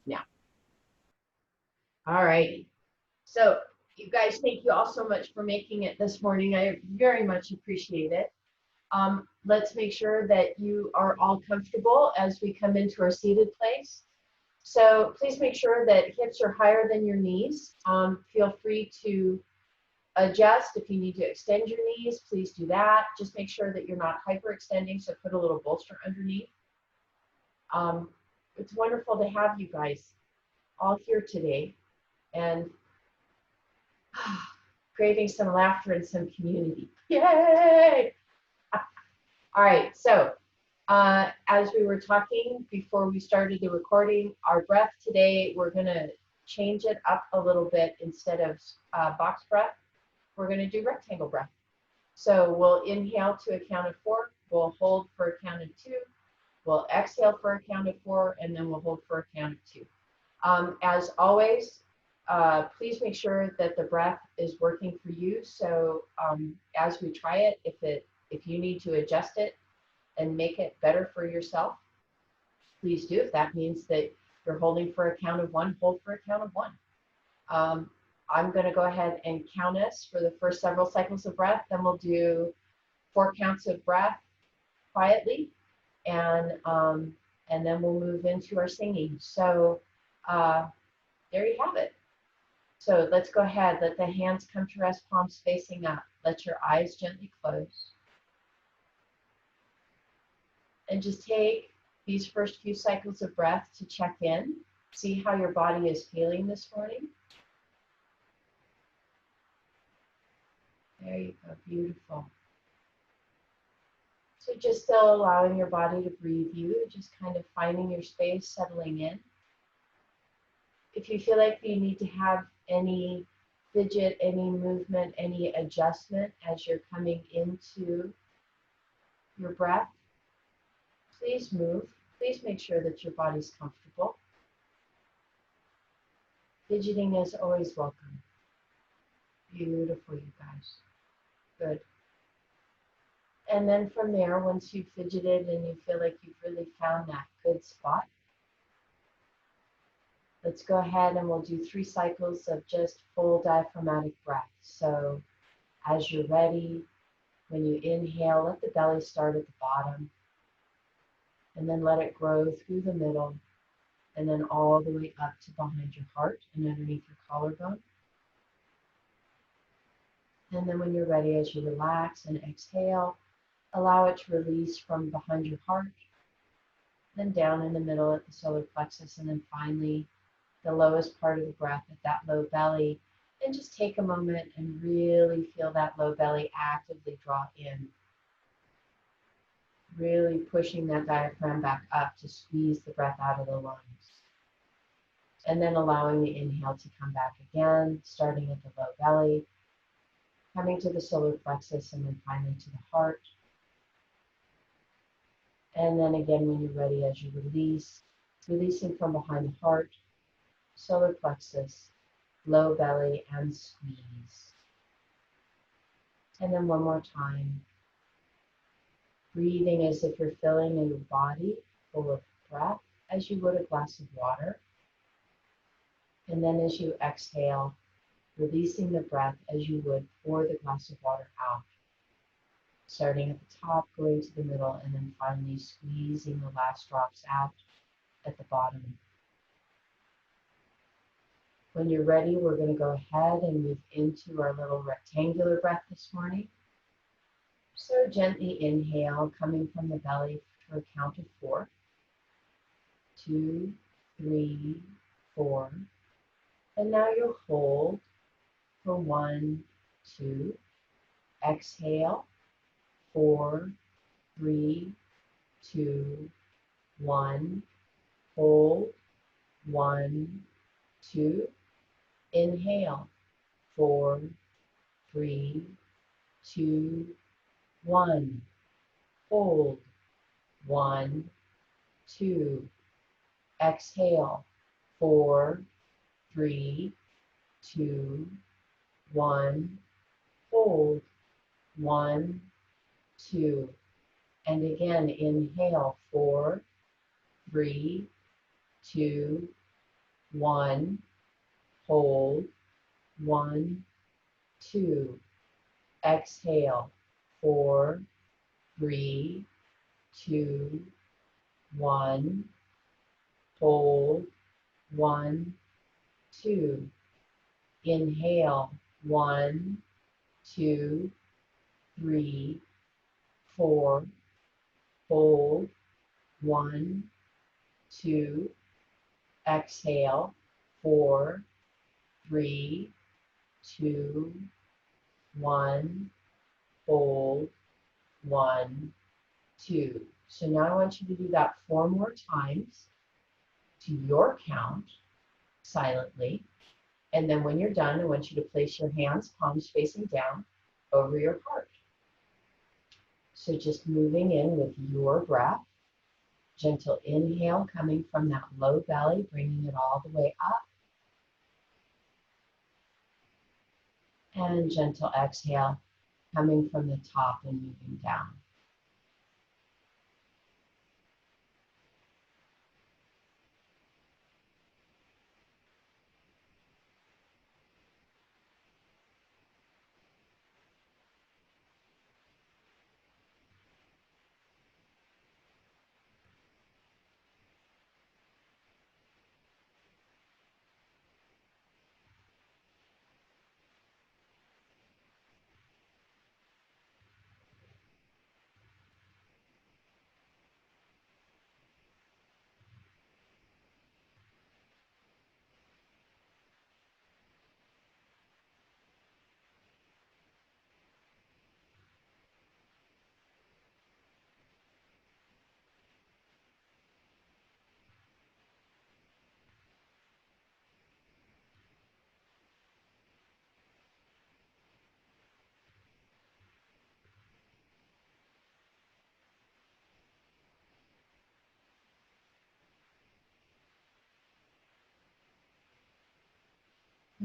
now. All right. So you guys, thank you all so much for making it this morning. I very much appreciate it. Let's make sure that you are all comfortable as we come into our seated place. So please make sure that hips are higher than your knees. Feel free to adjust. If you need to extend your knees, please do that. Just make sure that you're not hyperextending, so put a little bolster underneath. It's wonderful to have you guys all here today and craving some laughter and some community. Yay! All right, so as we were talking before we started the recording, our breath today, we're going to change it up a little bit. Instead of box breath, we're going to do rectangle breath. So we'll inhale to a count of 4, we'll hold for a count of 2, we'll exhale for a count of 4, and then we'll hold for a count of 2. As always, please make sure that the breath is working for you. So as we try it, if you need to adjust it and make it better for yourself, please do. If that means that you're holding for a count of 1, hold for a count of 1. I'm going to go ahead and count us for the first several cycles of breath. Then we'll do 4 counts of breath quietly, and then we'll move into our singing. So there you have it. So let's go ahead. Let the hands come to rest, palms facing up. Let your eyes gently close. And just take these first few cycles of breath to check in. See how your body is feeling this morning. There you go, beautiful. So just still allowing your body to breathe you, just kind of finding your space, settling in. If you feel like you need to have any fidget, any movement, any adjustment as you're coming into your breath, please move. Please make sure that your body's comfortable. Fidgeting is always welcome. Beautiful, you guys. Good. And then from there, once you've fidgeted and you feel like you've really found that good spot, let's go ahead and we'll do 3 cycles of just full diaphragmatic breath. So as you're ready, when you inhale, let the belly start at the bottom, and then let it grow through the middle, and then all the way up to behind your heart and underneath your collarbone. And then when you're ready, as you relax and exhale, allow it to release from behind your heart, then down in the middle at the solar plexus, and then finally the lowest part of the breath at that low belly. And just take a moment and really feel that low belly actively draw in. Really pushing that diaphragm back up to squeeze the breath out of the lungs. And then allowing the inhale to come back again, starting at the low belly, coming to the solar plexus, and then finally to the heart. And then again, when you're ready, as you release, releasing from behind the heart, solar plexus, low belly, and squeeze. And then one more time, breathing as if you're filling your body full of breath as you would a glass of water. And then as you exhale, releasing the breath as you would pour the glass of water out. Starting at the top, going to the middle, and then finally squeezing the last drops out at the bottom. When you're ready, we're going to go ahead and move into our little rectangular breath this morning. So gently inhale, coming from the belly for a count of 4. 2, 3, 4. And now you'll hold for 1, 2. Exhale, 4, 3, 2, 1. Hold, 1, 2. Inhale, 4, 3, 2, 1. Hold, 1, 2. Exhale, 4, 3, 2, 1. Hold, 1, 2. And again, inhale, 4, 3, 2, 1, hold, 1, 2, exhale, 4, 3, 2, 1, hold, 1, 2, inhale, 1, 2, 3, 4, hold, 1, 2, exhale, 4, 3, 2, 1, hold, 1, 2. So now I want you to do that 4 more times to your count silently. And then when you're done, I want you to place your hands, palms facing down, over your heart. So just moving in with your breath. Gentle inhale coming from that low belly, bringing it all the way up. And gentle exhale coming from the top and moving down.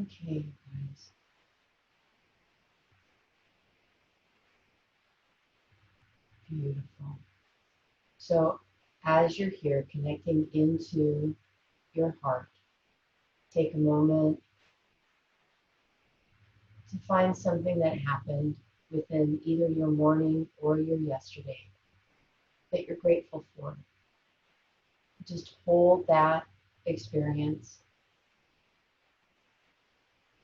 Okay, guys. Beautiful. So as you're here, connecting into your heart, take a moment to find something that happened within either your morning or your yesterday that you're grateful for. Just hold that experience,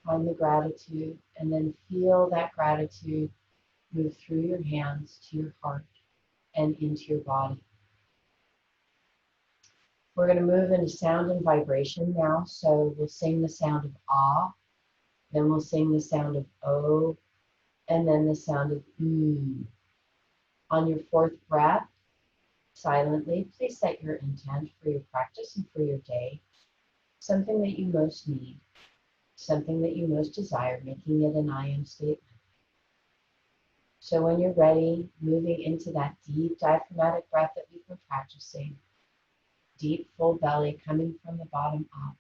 find the gratitude, and then feel that gratitude move through your hands to your heart and into your body. We're going to move into sound and vibration now. So we'll sing the sound of ah, then we'll sing the sound of oh, and then the sound of On your 4th breath, silently, please set your intent for your practice and for your day. Something that you most need, something that you most desire, making it an I am statement. So when you're ready, moving into that deep diaphragmatic breath that we've been practicing, deep full belly coming from the bottom up.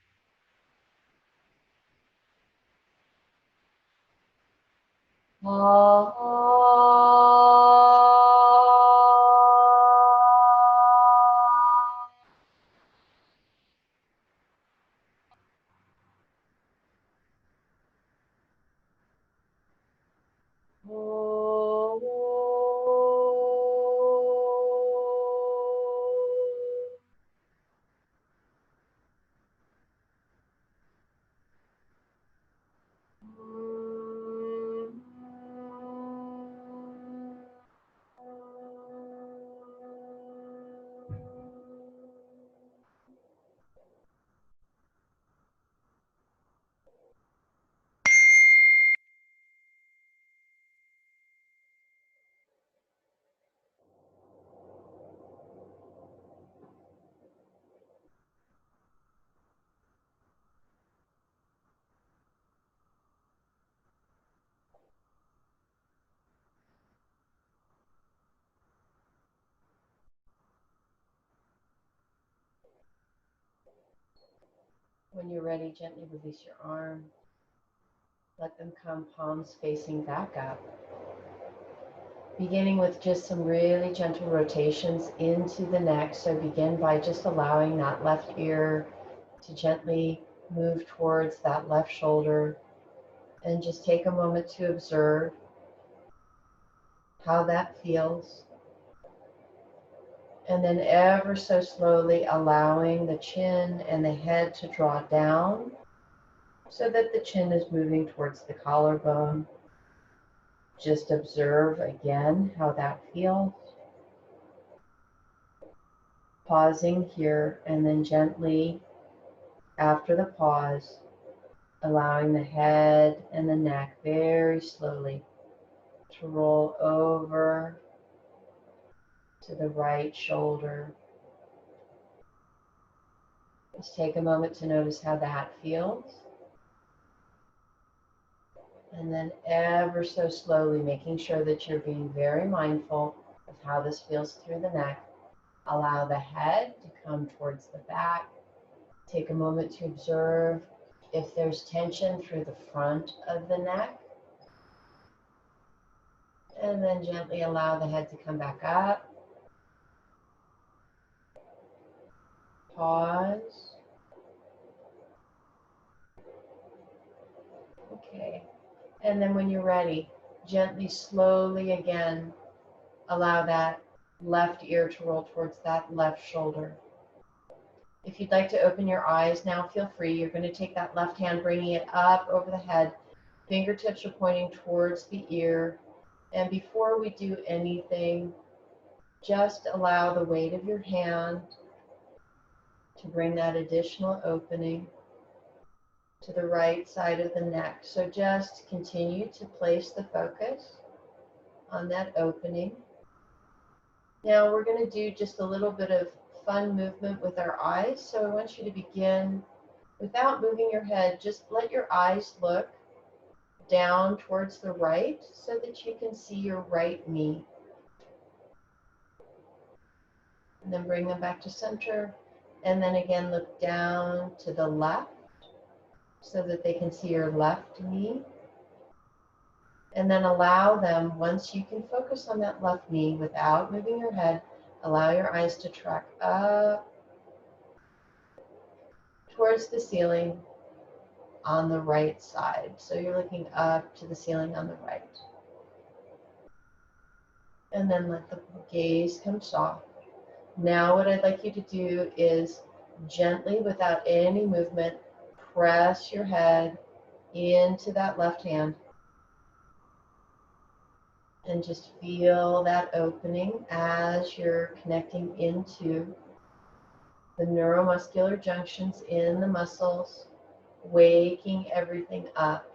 When you're ready, gently release your arm. Let them come palms facing back up. Beginning with just some really gentle rotations into the neck. So begin by just allowing that left ear to gently move towards that left shoulder, and just take a moment to observe how that feels. And then ever so slowly allowing the chin and the head to draw down so that the chin is moving towards the collarbone. Just observe again how that feels. Pausing here, and then gently, after the pause, allowing the head and the neck very slowly to roll over to the right shoulder. Just take a moment to notice how that feels. And then ever so slowly, making sure that you're being very mindful of how this feels through the neck. Allow the head to come towards the back. Take a moment to observe if there's tension through the front of the neck. And then gently allow the head to come back up. Pause. Okay. And then when you're ready, gently, slowly again, allow that left ear to roll towards that left shoulder. If you'd like to open your eyes now, feel free. You're going to take that left hand, bringing it up over the head. Fingertips are pointing towards the ear. And before we do anything, just allow the weight of your hand to bring that additional opening to the right side of the neck. So just continue to place the focus on that opening. Now we're going to do just a little bit of fun movement with our eyes. So I want you to begin without moving your head. Just let your eyes look down towards the right so that you can see your right knee. And then bring them back to center. And then again, look down to the left so that they can see your left knee. And then allow them, once you can focus on that left knee without moving your head, allow your eyes to track up towards the ceiling on the right side. So you're looking up to the ceiling on the right. And then let the gaze come soft. Now what I'd like you to do is gently, without any movement, press your head into that left hand. And just feel that opening as you're connecting into the neuromuscular junctions in the muscles, waking everything up.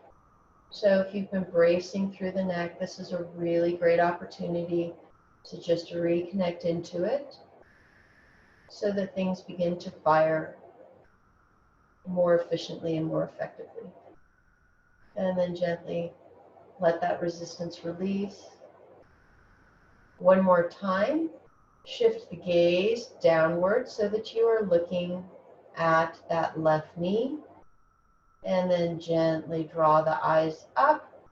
So if you've been bracing through the neck, this is a really great opportunity to just reconnect into it so that things begin to fire more efficiently and more effectively. And then gently let that resistance release. One more time, shift the gaze downward so that you are looking at that left knee. And then gently draw the eyes up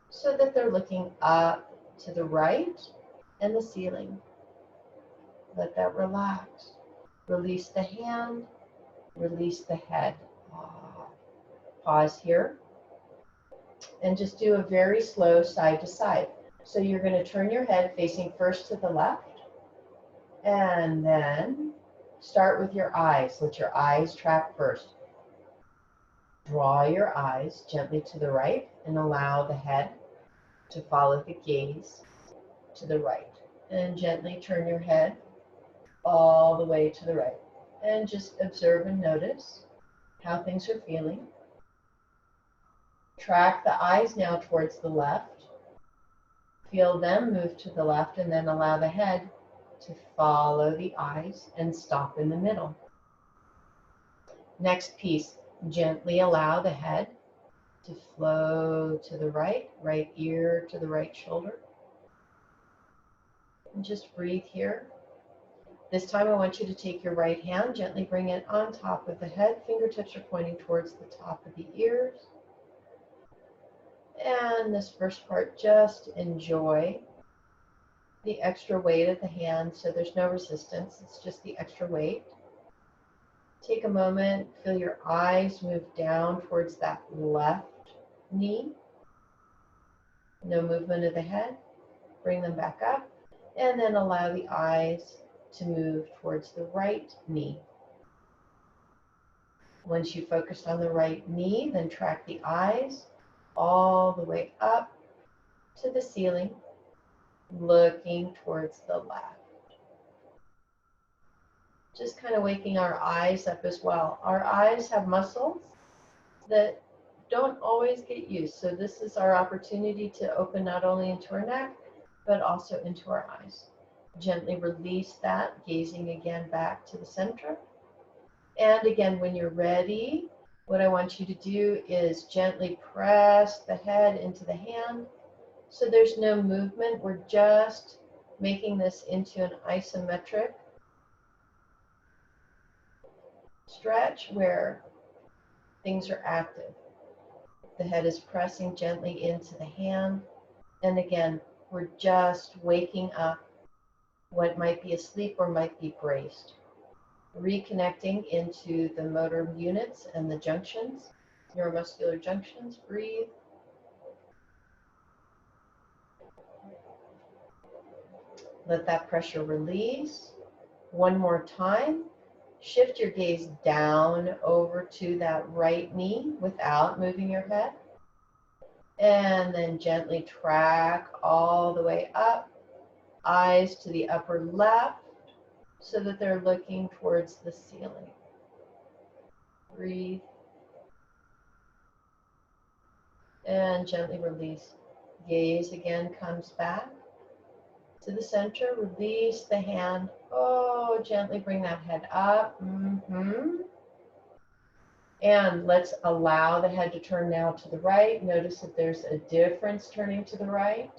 so that they're looking up to the right and the ceiling. Let that relax. Release the hand, release the head. Pause here. And just do a very slow side to side. So you're going to turn your head facing first to the left, and then start with your eyes. Let your eyes track first. Draw your eyes gently to the right and allow the head to follow the gaze to the right. And gently turn your head all the way to the right. And just observe and notice how things are feeling. Track the eyes now towards the left. Feel them move to the left, and then allow the head to follow the eyes and stop in the middle. Next piece, gently allow the head to flow to the right, right ear to the right shoulder. And just breathe here. This time I want you to take your right hand, gently bring it on top of the head. Fingertips are pointing towards the top of the ears. And this first part, just enjoy the extra weight of the hand, so there's no resistance, it's just the extra weight. Take a moment, feel your eyes move down towards that left knee. No movement of the head. Bring them back up. And then allow the eyes to move towards the right knee. Once you focused on the right knee, then track the eyes all the way up to the ceiling, looking towards the left. Just kind of waking our eyes up as well. Our eyes have muscles that don't always get used. So this is our opportunity to open not only into our neck, but also into our eyes. Gently release that, gazing again back to the center. And again, when you're ready, what I want you to do is gently press the head into the hand. So there's no movement. We're just making this into an isometric stretch where things are active. The head is pressing gently into the hand. And again, we're just waking up what might be asleep or might be braced. Reconnecting into the motor units and the junctions, neuromuscular junctions. Breathe. Let that pressure release. One more time. Shift your gaze down over to that right knee without moving your head. And then gently track all the way up. Eyes to the upper left so that they're looking towards the ceiling. Breathe. And gently release. Gaze again comes back to the center. Release the hand. Oh, gently bring that head up. And let's allow the head to turn now to the right. Notice that there's a difference turning to the right.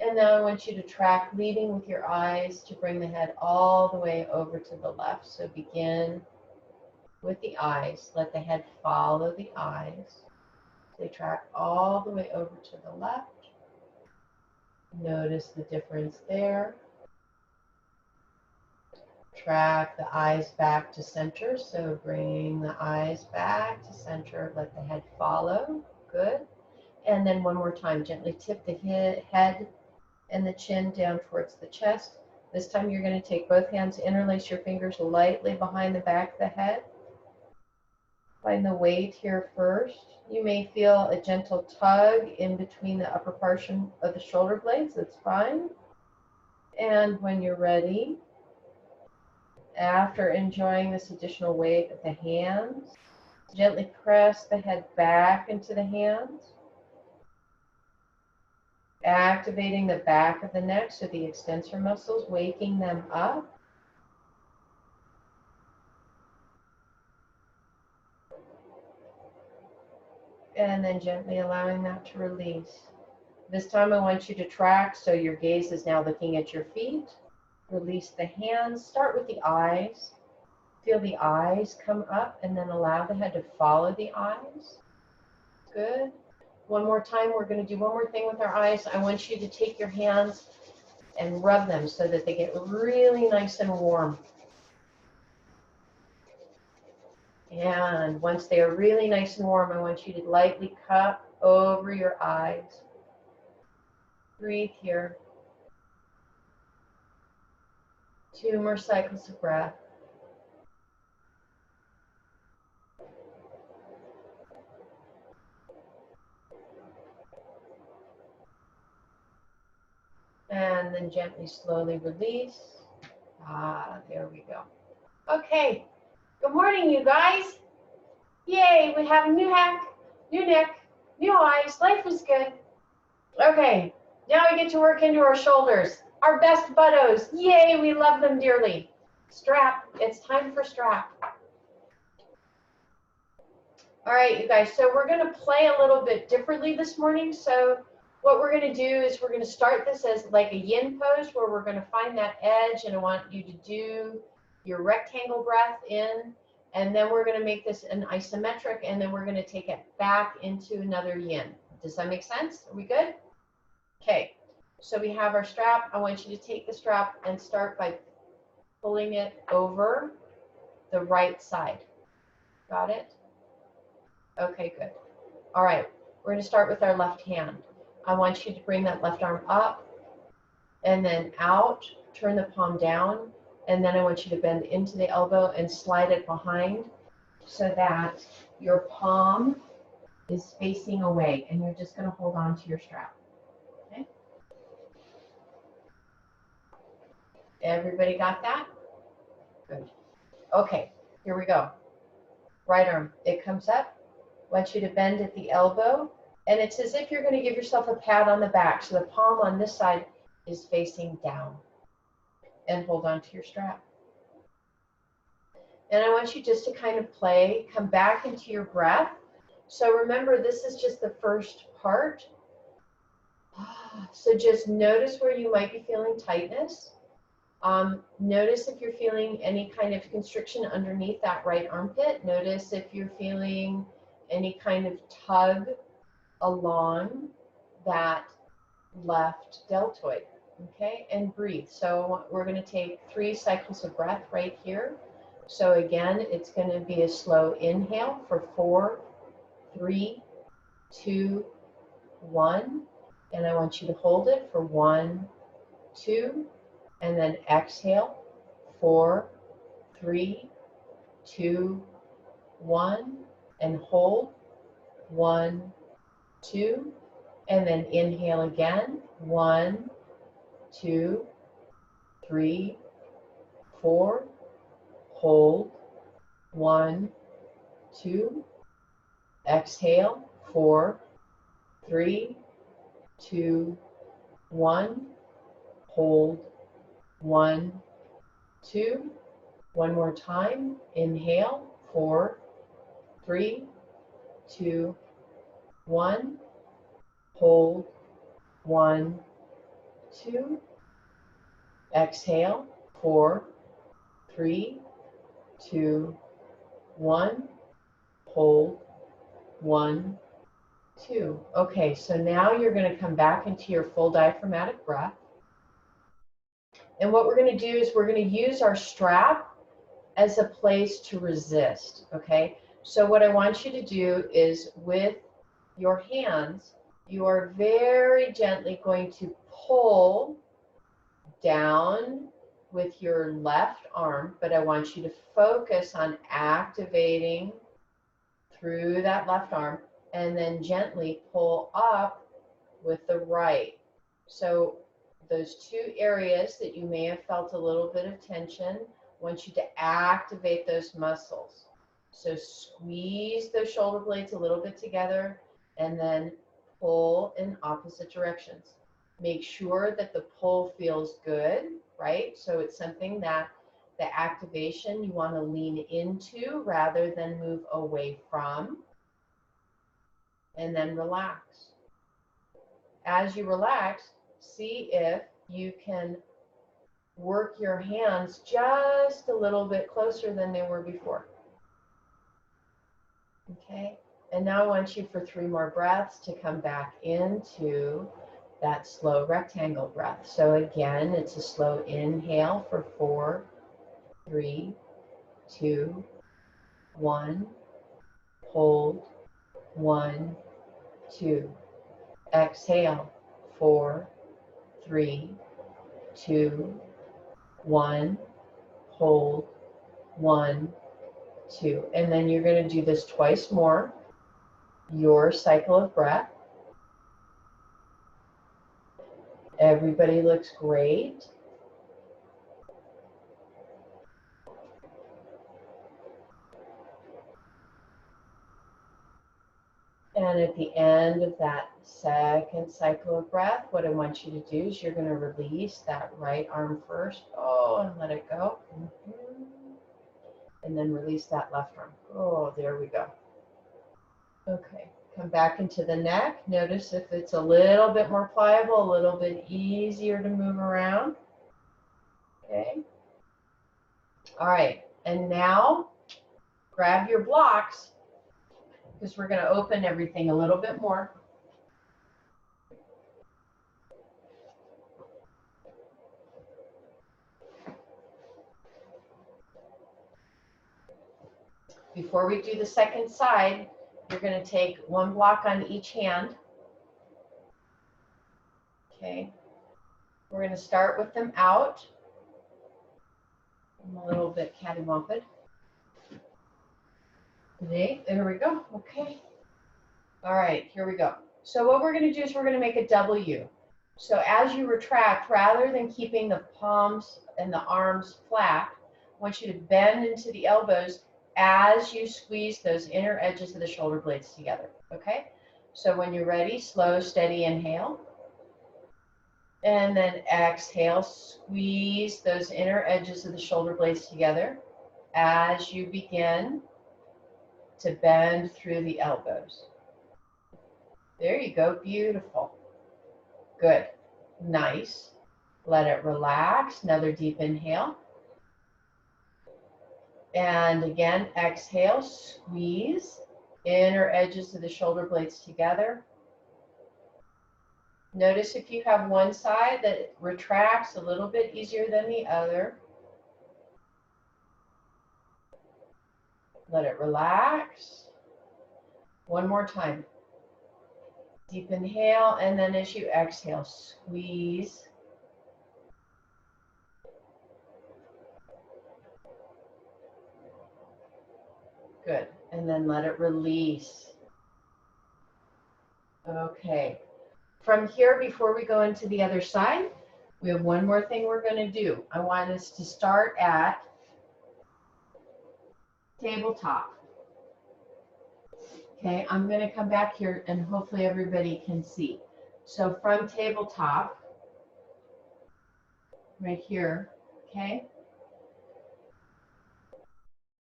And now I want you to track, leading with your eyes, to bring the head all the way over to the left. So begin with the eyes. Let the head follow the eyes. They track all the way over to the left. Notice the difference there. Track the eyes back to center. So bring the eyes back to center. Let the head follow. Good. And then one more time, gently tip the head and the chin down towards the chest. This time you're going to take both hands, interlace your fingers lightly behind the back of the head. Find the weight here first. You may feel a gentle tug in between the upper portion of the shoulder blades. That's fine. And when you're ready, after enjoying this additional weight of the hands, gently press the head back into the hands, activating the back of the neck, so the extensor muscles, waking them up. And then gently allowing that to release. This time I want you to track, so your gaze is now looking at your feet. Release the hands, start with the eyes. Feel the eyes come up and then allow the head to follow the eyes. Good. One more time, we're going to do one more thing with our eyes. I want you to take your hands and rub them so that they get really nice and warm. And once they are really nice and warm, I want you to lightly cup over your eyes. Breathe here. 2 more cycles of breath. And then gently, slowly release. There we go. Okay. Good morning, you guys. Yay, we have a new neck, new eyes. Life is good. Okay, now we get to work into our shoulders. Our best buttos. Yay, we love them dearly. Strap. It's time for strap. All right, you guys. So we're going to play a little bit differently this morning. So what we're going to do is we're going to start this as like a yin pose, where we're going to find that edge, and I want you to do your rectangle breath in, and then we're going to make this an isometric, and then we're going to take it back into another yin. Does that make sense? Are we good? Okay, so we have our strap. I want you to take the strap and start by pulling it over the right side. Got it? Okay, good. All right, we're going to start with our left hand. I want you to bring that left arm up and then out, turn the palm down, and then I want you to bend into the elbow and slide it behind so that your palm is facing away, and you're just going to hold on to your strap. Okay? Everybody got that? Good. Okay, here we go. Right arm, it comes up. I want you to bend at the elbow, and it's as if you're going to give yourself a pat on the back. So the palm on this side is facing down. And hold on to your strap. And I want you just to kind of play, come back into your breath. So remember, this is just the first part. So just notice where you might be feeling tightness. Notice if you're feeling any kind of constriction underneath that right armpit. Notice if you're feeling any kind of tug along that left deltoid. Okay, and breathe. So we're going to take 3 cycles of breath right here. So again, it's going to be a slow inhale for 4, 3, 2, 1. And I want you to hold it for 1, 2, and then exhale, 4, 3, 2, 1, and hold, 1, 2, and then inhale again, 1, 2, 3, 4, hold, 1, 2, exhale, 4, 3, 2, 1, hold, 1, 2, one more time, inhale, 4, 3, 2, 1, hold, 1, 2, exhale, 4, 3, 2, 1, hold, 1, 2. Okay, so now you're going to come back into your full diaphragmatic breath. And what we're going to do is we're going to use our strap as a place to resist, okay? So what I want you to do is with your hands, you are very gently going to pull down with your left arm, but I want you to focus on activating through that left arm and then gently pull up with the right. So those 2 areas that you may have felt a little bit of tension, I want you to activate those muscles. So squeeze those shoulder blades a little bit together and then pull in opposite directions. Make sure that the pull feels good, right? So it's something that the activation you want to lean into rather than move away from. And then relax. As you relax, see if you can work your hands just a little bit closer than they were before. Okay, and now I want you for 3 more breaths to come back into that slow rectangle breath. So again, it's a slow inhale for 4, 3, 2, 1, hold, 1, 2. Exhale, 4, 3, 2, 1, hold, 1, 2. And then you're going to do this twice more, your cycle of breath. Everybody looks great. And at the end of that second cycle of breath, what I want you to do is you're going to release that right arm first. Oh, and let it go. And then release that left arm. Oh, there we go. Okay, come back into the neck. Notice if it's a little bit more pliable, a little bit easier to move around. Okay. All right, and now grab your blocks because we're going to open everything a little bit more. Before we do the second side, you're going to take one block on each hand. Okay. We're going to start with them out. I'm a little bit cattywampus today. There we go. Okay. All right, here we go. So what we're going to do is we're going to make a W. So as you retract, rather than keeping the palms and the arms flat, I want you to bend into the elbows as you squeeze those inner edges of the shoulder blades together. Okay? So when you're ready, slow, steady inhale. And then exhale, squeeze those inner edges of the shoulder blades together as you begin to bend through the elbows. There you go, beautiful. Good, nice. Let it relax, another deep inhale. And again, exhale, squeeze inner edges of the shoulder blades together. Notice if you have one side that retracts a little bit easier than the other. Let it relax. One more time. Deep inhale, and then as you exhale, squeeze. Good, and then let it release. Okay. From here, before we go into the other side, we have one more thing we're going to do. I want us to start at tabletop. Okay, I'm going to come back here and hopefully everybody can see. So from tabletop, right here, okay,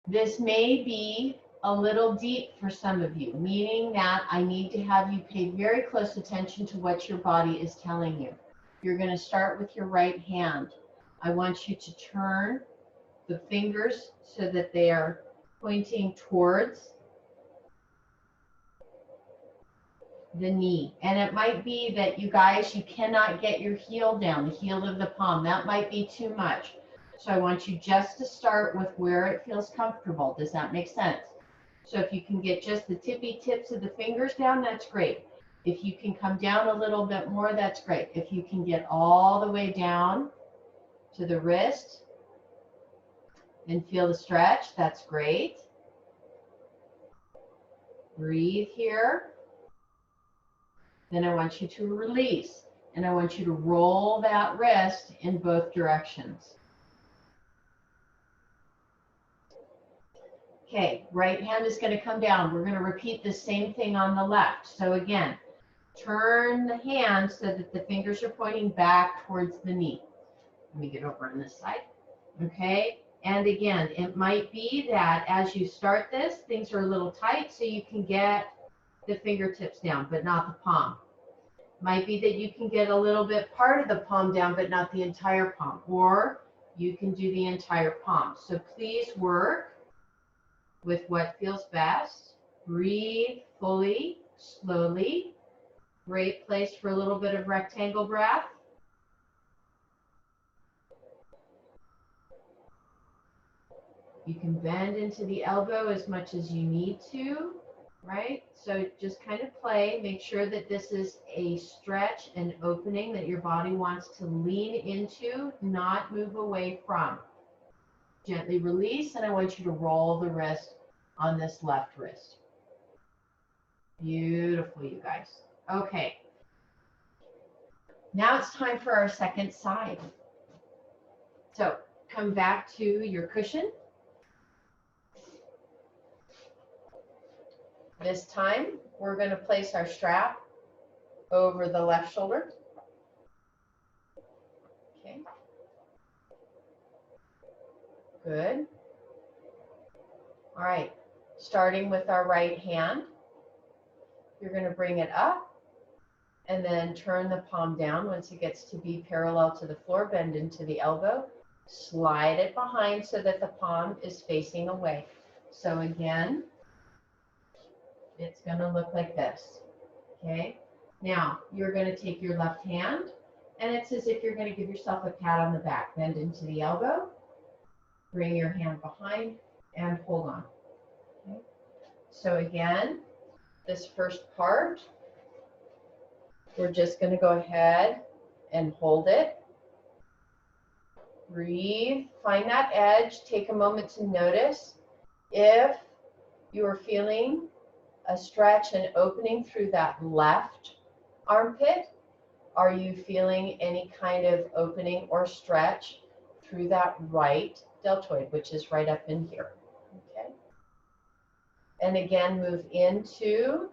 this may be a little deep for some of you, meaning that I need to have you pay very close attention to what your body is telling you. You're going to start with your right hand. I want you to turn the fingers so that they are pointing towards the knee. And it might be that you guys, you cannot get your heel down, the heel of the palm. That might be too much. So I want you just to start with where it feels comfortable. Does that make sense? So if you can get just the tippy tips of the fingers down, that's great. If you can come down a little bit more, that's great. If you can get all the way down to the wrist and feel the stretch, that's great. Breathe here. Then I want you to release, and I want you to roll that wrist in both directions. Okay, right hand is going to come down. We're going to repeat the same thing on the left. So again, turn the hand so that the fingers are pointing back towards the knee. Let me get over on this side. Okay, and again, it might be that as you start this, things are a little tight so you can get the fingertips down, but not the palm. Might be that you can get a little bit part of the palm down, but not the entire palm, or you can do the entire palm. So please work with what feels best. Breathe fully, slowly. Great place for a little bit of rectangle breath. You can bend into the elbow as much as you need to, right? So just kind of play. Make sure that this is a stretch and opening that your body wants to lean into, not move away from. Gently release, and I want you to roll the wrist on this left wrist. Beautiful, you guys. Okay. Now it's time for our second side. So come back to your cushion. This time, we're going to place our strap over the left shoulder. Okay. Good. All right. Starting with our right hand, you're going to bring it up and then turn the palm down. Once it gets to be parallel to the floor, bend into the elbow. Slide it behind so that the palm is facing away. So again, it's going to look like this. Okay. Now you're going to take your left hand, and it's as if you're going to give yourself a pat on the back. Bend into the elbow. Bring your hand behind and hold on. So again, this first part, we're just going to go ahead and hold it. Breathe, find that edge. Take a moment to notice if you are feeling a stretch and opening through that left armpit. Are you feeling any kind of opening or stretch through that right deltoid, which is right up in here? Okay. And again, move into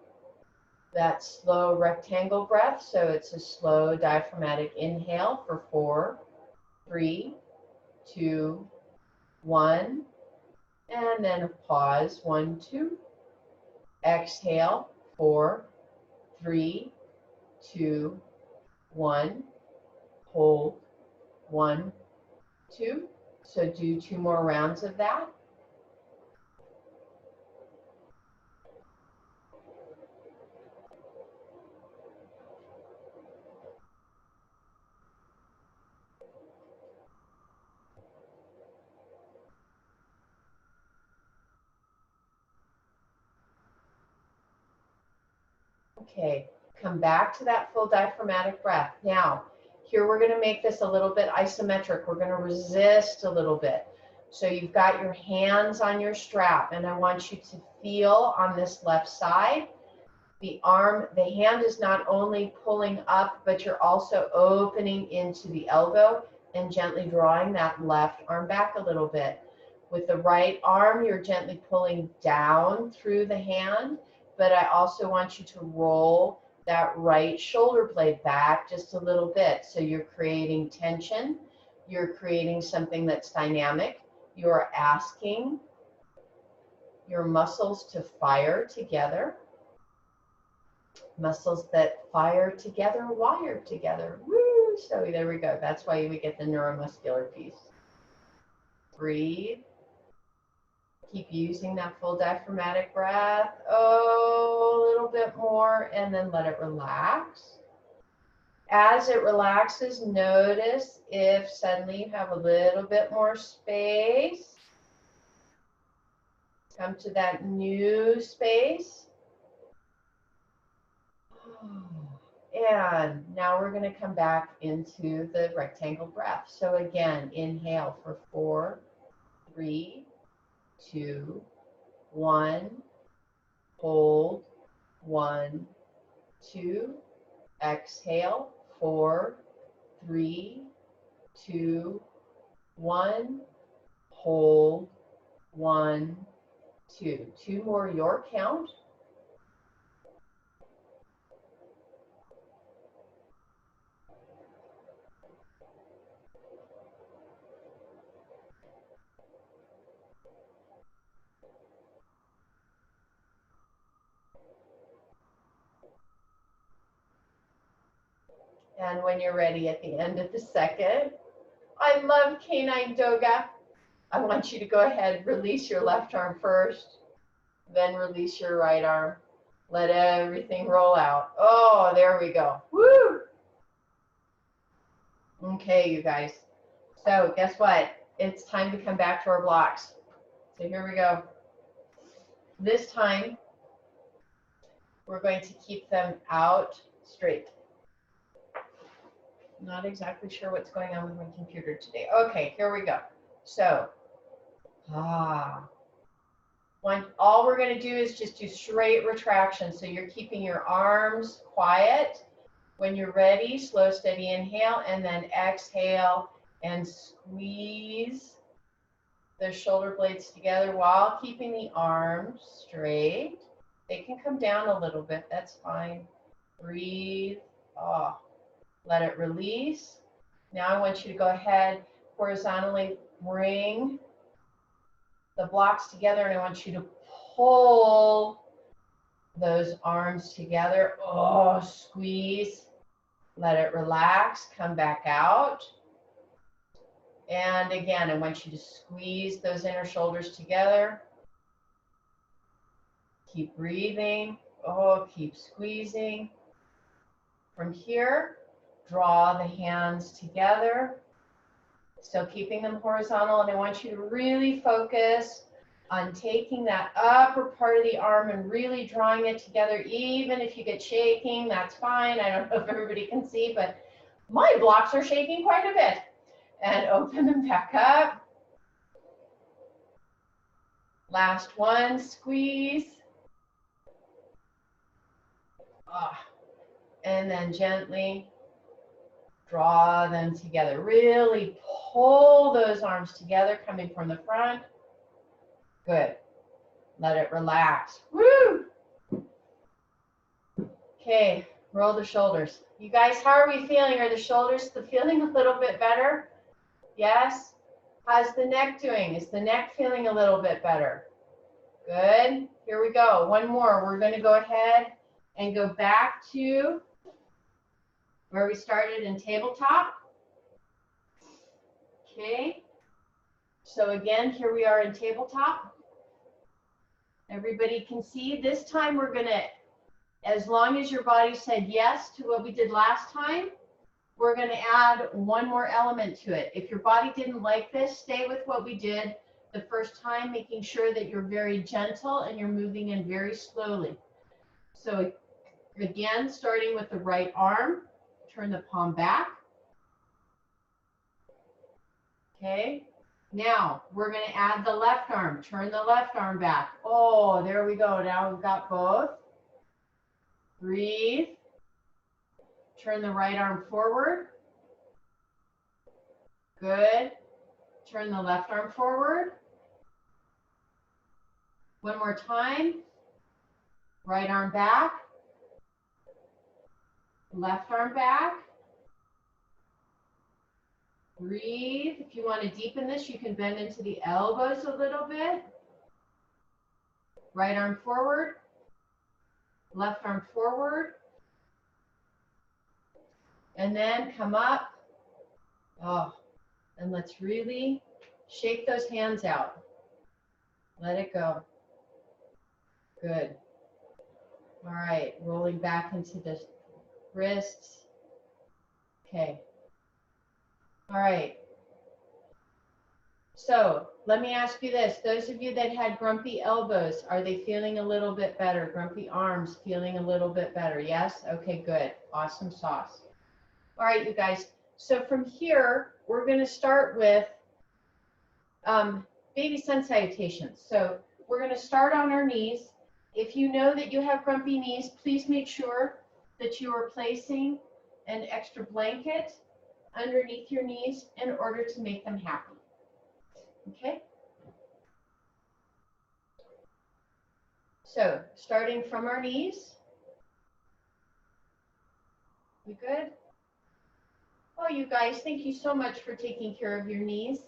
that slow rectangle breath. So it's a slow diaphragmatic inhale for 4, 3, 2, 1. And then a pause, 1, 2. Exhale, 4, 3, 2, 1. Hold, 1, 2. So do 2 more rounds of that. Okay, come back to that full diaphragmatic breath. Now, here we're going to make this a little bit isometric. We're going to resist a little bit. So you've got your hands on your strap, and I want you to feel on this left side. The hand is not only pulling up, but you're also opening into the elbow and gently drawing that left arm back a little bit. With the right arm, you're gently pulling down through the hand, but I also want you to roll that right shoulder blade back just a little bit. So you're creating tension. You're creating something that's dynamic. You're asking your muscles to fire together. Muscles that fire together, wire together. Woo! So there we go. That's why we get the neuromuscular piece. Breathe. Keep using that full diaphragmatic breath. Oh, a little bit more, and then let it relax. As it relaxes, notice if suddenly you have a little bit more space. Come to that new space. And now we're going to come back into the rectangle breath. So again, inhale for 4, 3, 2, 1. Hold, 1, 2. Exhale, 4, 3, 2, 1. Hold, 1, 2. 2 more, your count. And when you're ready at the end of the second, I love canine yoga. I want you to go ahead, release your left arm first, then release your right arm. Let everything roll out. Oh, there we go. Woo! Okay, you guys. So guess what? It's time to come back to our blocks. So here we go. This time, we're going to keep them out straight. Not exactly sure what's going on with my computer today. Okay, here we go. So, all we're going to do is just do straight retraction. So you're keeping your arms quiet. When you're ready, slow, steady inhale, and then exhale and squeeze the shoulder blades together while keeping the arms straight. They can come down a little bit. That's fine. Breathe. Oh. Let it release. Now I want you to go ahead, horizontally bring the blocks together, and I want you to pull those arms together. Oh, squeeze. Let it relax. Come back out. And again, I want you to squeeze those inner shoulders together. Keep breathing. Oh, keep squeezing. From here, draw the hands together, still keeping them horizontal, and I want you to really focus on taking that upper part of the arm and really drawing it together. Even if you get shaking, that's fine. I don't know if everybody can see, but my blocks are shaking quite a bit. And open them back up. Last one, squeeze. And then gently draw them together. Really pull those arms together, coming from the front. Good. Let it relax. Woo! Okay, roll the shoulders. You guys, how are we feeling? Are the shoulders feeling a little bit better? Yes? How's the neck doing? Is the neck feeling a little bit better? Good. Here we go. One more. We're going to go ahead and go back to where we started in tabletop. Okay. So again, here we are in tabletop. Everybody can see. This time we're going to, as long as your body said yes to what we did last time, we're going to add one more element to it. If your body didn't like this, stay with what we did the first time, making sure that you're very gentle and you're moving in very slowly. So again, starting with the right arm, turn the palm back. Okay. Now we're going to add the left arm. Turn the left arm back. Oh, there we go. Now we've got both. Breathe. Turn the right arm forward. Good. Turn the left arm forward. One more time. Right arm back. Left arm back. Breathe. If you want to deepen this, you can bend into the elbows a little bit. Right arm forward. Left arm forward. And then come up. Oh, and let's really shake those hands out. Let it go. Good. All right, rolling back into the wrists. Okay. All right. So let me ask you this. Those of you that had grumpy elbows, are they feeling a little bit better? Grumpy arms feeling a little bit better? Yes? Okay, good. Awesome sauce. All right, you guys. So from here, we're going to start with baby sun salutations. So we're going to start on our knees. If you know that you have grumpy knees, please make sure that you are placing an extra blanket underneath your knees in order to make them happy. Okay? So starting from our knees. We good? Oh, you guys, thank you so much for taking care of your knees.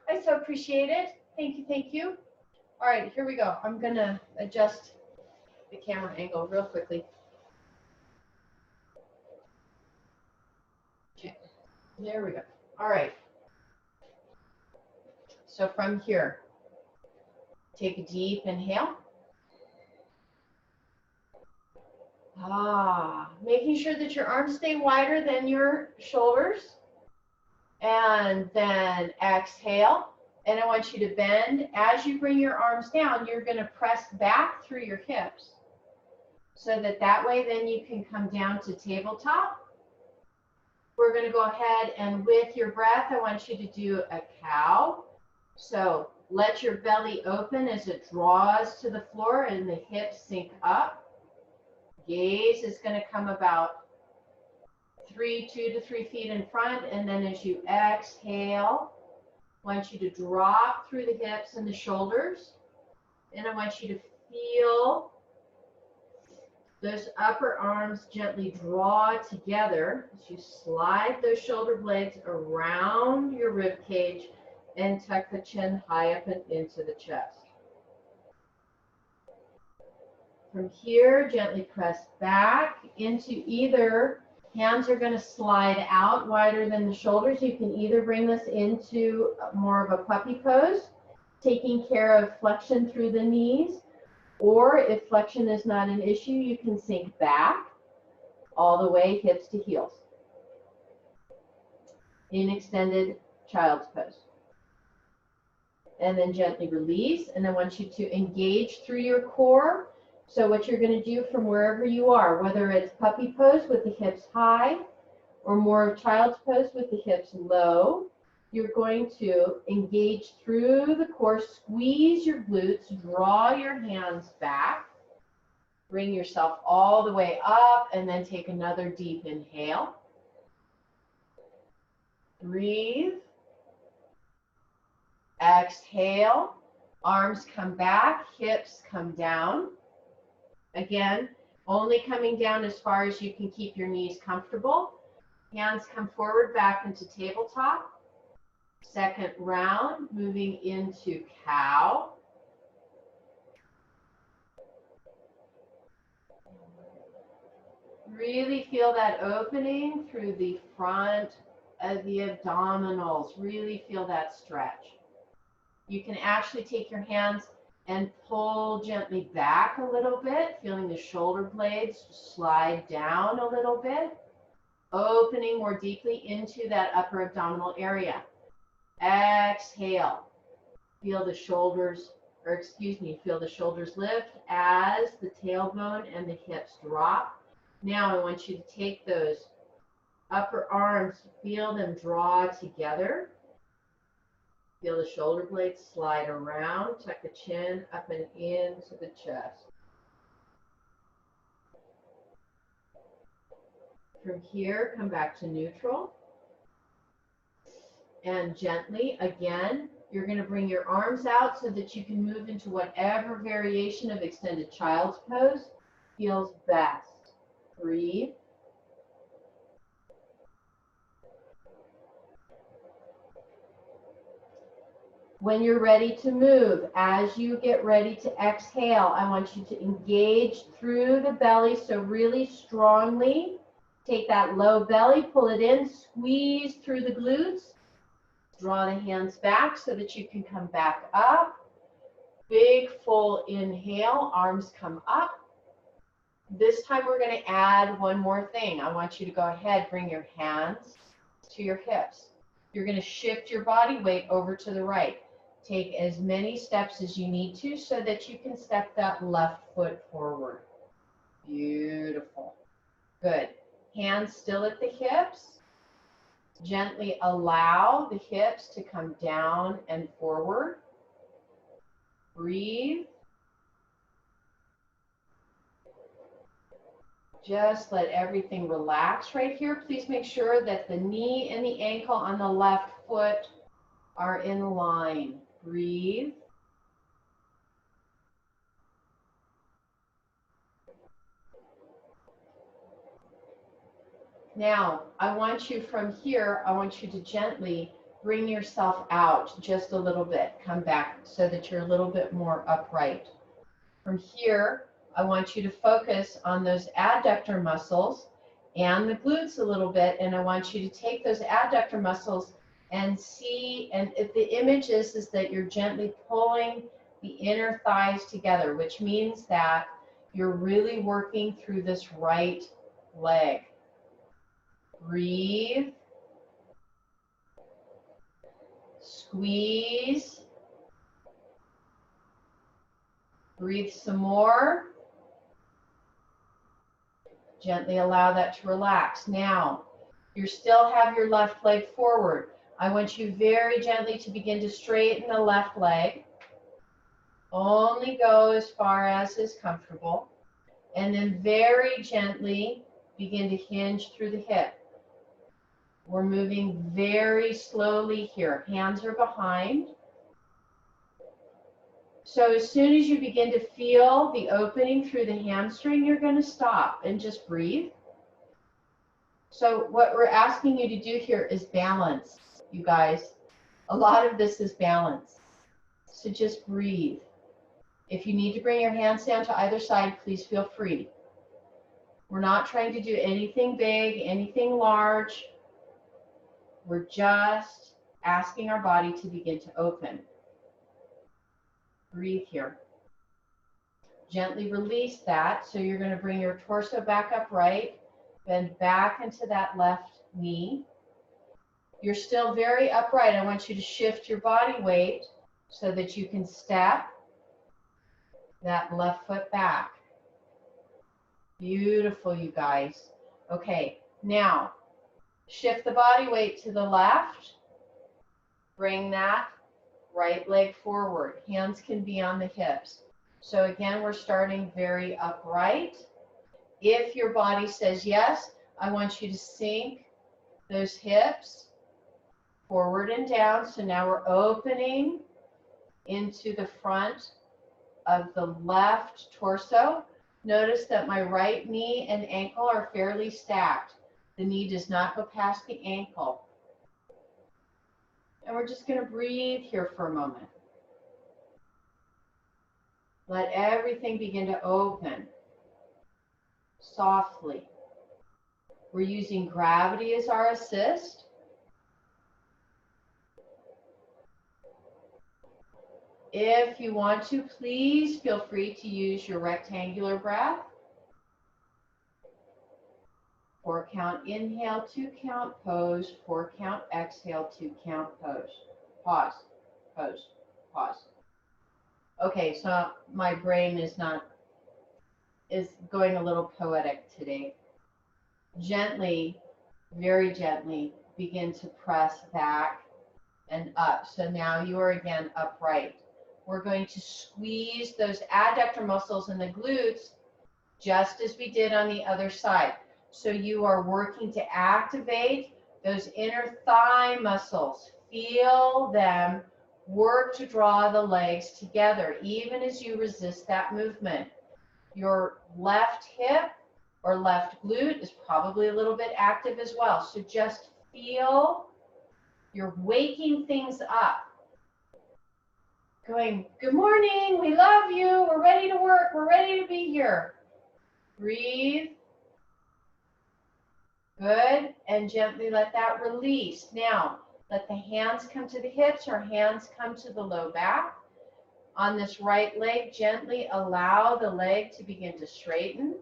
I so appreciate it. Thank you, thank you. All right, here we go. I'm gonna adjust the camera angle real quickly. Okay, there we go. All right. So from here, take a deep inhale. Making sure that your arms stay wider than your shoulders. And then exhale. And I want you to bend. As you bring your arms down, you're going to press back through your hips. So that way then you can come down to tabletop. We're going to go ahead and with your breath, I want you to do a cow. So let your belly open as it draws to the floor and the hips sink up. Gaze is going to come about 2 to 3 feet in front, and then as you exhale, I want you to drop through the hips and the shoulders, and I want you to feel those upper arms gently draw together as you slide those shoulder blades around your rib cage and tuck the chin high up and into the chest. From here, gently press back into either, hands are going to slide out wider than the shoulders. You can either bring this into more of a puppy pose, taking care of flexion through the knees, or if flexion is not an issue, you can sink back all the way hips to heels in extended child's pose. and then gently release. And I want you to engage through your core. So what you're going to do from wherever you are, whether it's puppy pose with the hips high or more of child's pose with the hips low, you're going to engage through the core, squeeze your glutes, draw your hands back, bring yourself all the way up, and then take another deep inhale. Breathe. Exhale. Arms come back, hips come down. Again, only coming down as far as you can keep your knees comfortable. Hands come forward back into tabletop. Second round, moving into cow. Really feel that opening through the front of the abdominals. Really feel that stretch. You can actually take your hands and pull gently back a little bit, feeling the shoulder blades slide down a little bit, opening more deeply into that upper abdominal area. Exhale. Feel the shoulders, feel the shoulders lift as the tailbone and the hips drop. Now I want you to take those upper arms, feel them draw together. Feel the shoulder blades slide around, tuck the chin up and into the chest. From here, come back to neutral. And gently, again, you're going to bring your arms out so that you can move into whatever variation of extended child's pose feels best. Breathe. When you're ready to move, as you get ready to exhale, I want you to engage through the belly. So really strongly, take that low belly, pull it in, squeeze through the glutes. Draw the hands back so that you can come back up. Big full inhale, arms come up. This time we're going to add one more thing. I want you to go ahead, bring your hands to your hips. You're going to shift your body weight over to the right. Take as many steps as you need to so that you can step that left foot forward. Beautiful. Good. Hands still at the hips. Gently allow the hips to come down and forward. Breathe. Just let everything relax right here. Please make sure that the knee and the ankle on the left foot are in line. Breathe. Now, I want you from here, I want you to gently bring yourself out just a little bit. Come back so that you're a little bit more upright. From here, I want you to focus on those adductor muscles and the glutes a little bit, and I want you to take those adductor muscles and see, and if the image is that you're gently pulling the inner thighs together, which means that you're really working through this right leg. Breathe. Squeeze. Breathe some more. Gently allow that to relax. Now, you still have your left leg forward. I want you very gently to begin to straighten the left leg. Only go as far as is comfortable. And then very gently begin to hinge through the hip. We're moving very slowly here. Hands are behind. So as soon as you begin to feel the opening through the hamstring, you're going to stop and just breathe. So what we're asking you to do here is balance, you guys. A lot of this is balance. So just breathe. If you need to bring your hands down to either side, please feel free. We're not trying to do anything big, anything large. We're just asking our body to begin to open. Breathe here. Gently release that. So you're going to bring your torso back upright, bend back into that left knee. You're still very upright. I want you to shift your body weight so that you can step that left foot back. Beautiful, you guys. Okay, now shift the body weight to the left. Bring that right leg forward. Hands can be on the hips. So again, we're starting very upright. If your body says yes, I want you to sink those hips forward and down. So now we're opening into the front of the left torso. Notice that my right knee and ankle are fairly stacked. The knee does not go past the ankle. And we're just going to breathe here for a moment. Let everything begin to open softly. We're using gravity as our assist. If you want to, please feel free to use your rectangular breath. 4 count inhale, 2 count pose, 4 count exhale, 2 count pose. Pause, pose, pause. Okay, so my brain is going a little poetic today. Gently, very gently, begin to press back and up. So now you are again upright. We're going to squeeze those adductor muscles in the glutes just as we did on the other side. So you are working to activate those inner thigh muscles. Feel them work to draw the legs together, even as you resist that movement. Your left hip or left glute is probably a little bit active as well. So just feel you're waking things up. Going, good morning, we love you, we're ready to work, we're ready to be here. Breathe. Good, and gently let that release. Now, let the hands come to the hips or hands come to the low back. On this right leg, gently allow the leg to begin to straighten.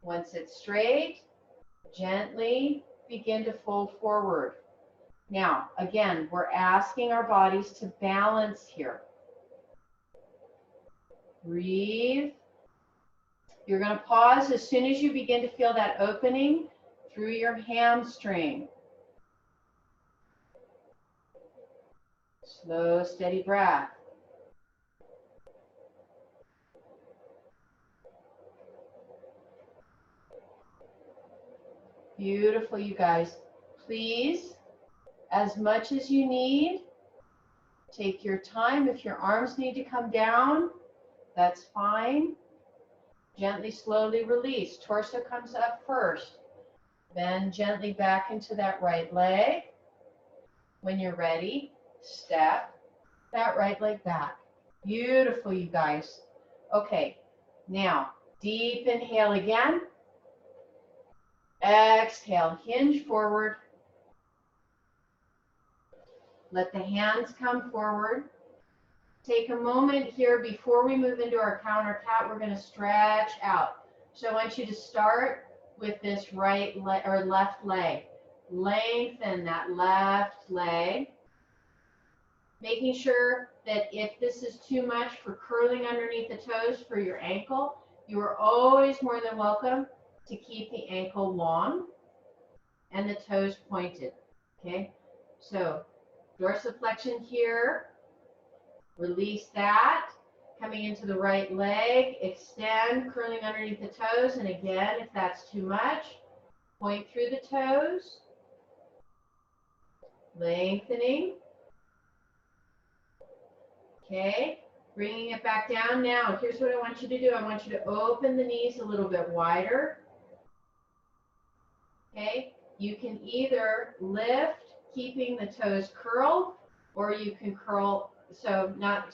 Once it's straight, gently begin to fold forward. Now, again, we're asking our bodies to balance here. Breathe. You're going to pause as soon as you begin to feel that opening through your hamstring. Slow, steady breath. Beautiful, you guys. Please, as much as you need, take your time. If your arms need to come down, that's fine. Gently, slowly release. Torso comes up first. Then gently back into that right leg. When you're ready, step that right leg back. Beautiful, you guys. Okay, now deep inhale again. Exhale, hinge forward. Let the hands come forward. Take a moment here before we move into our counter cat. We're going to stretch out. So I want you to start with this right leg or left leg. Lengthen that left leg. Making sure that if this is too much for curling underneath the toes for your ankle, you are always more than welcome to keep the ankle long and the toes pointed. Okay, so dorsiflexion here. Release that. Coming into the right leg, extend, curling underneath the toes. And again, if that's too much, point through the toes. Lengthening. Okay, bringing it back down. Now, here's what I want you to do. I want you to open the knees a little bit wider. Okay, you can either lift, keeping the toes curled, or you can curl. So let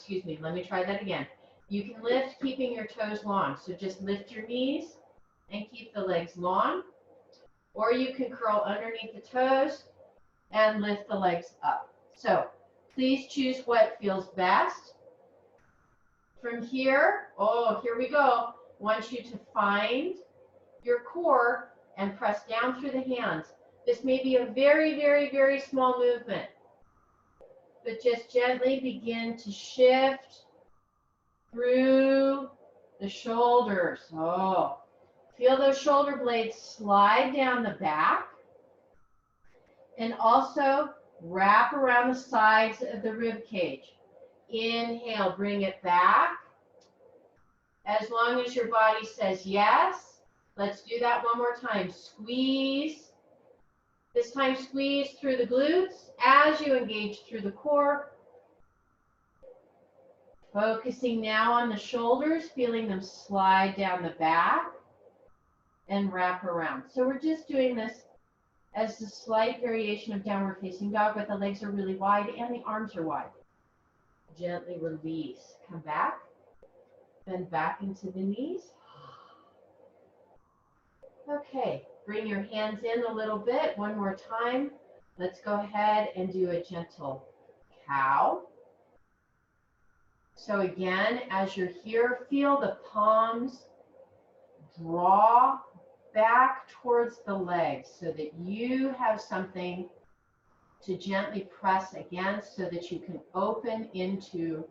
me try that again. You can lift keeping your toes long. So just lift your knees and keep the legs long. Or you can curl underneath the toes and lift the legs up. So please choose what feels best. From here, here we go. I want you to find your core and press down through the hands. This may be a very, very, very small movement. but just gently begin to shift through the shoulders. Oh, feel those shoulder blades slide down the back and also wrap around the sides of the rib cage. Inhale, bring it back. As long as your body says yes, let's do that one more time. Squeeze. This time squeeze through the glutes as you engage through the core. Focusing now on the shoulders, feeling them slide down the back and wrap around. So we're just doing this as a slight variation of downward facing dog, but the legs are really wide and the arms are wide. Gently release. Come back. Bend back into the knees. Okay, bring your hands in a little bit. One more time. Let's go ahead and do a gentle cow. So again, as you're here, feel the palms draw back towards the legs so that you have something to gently press against so that you can open into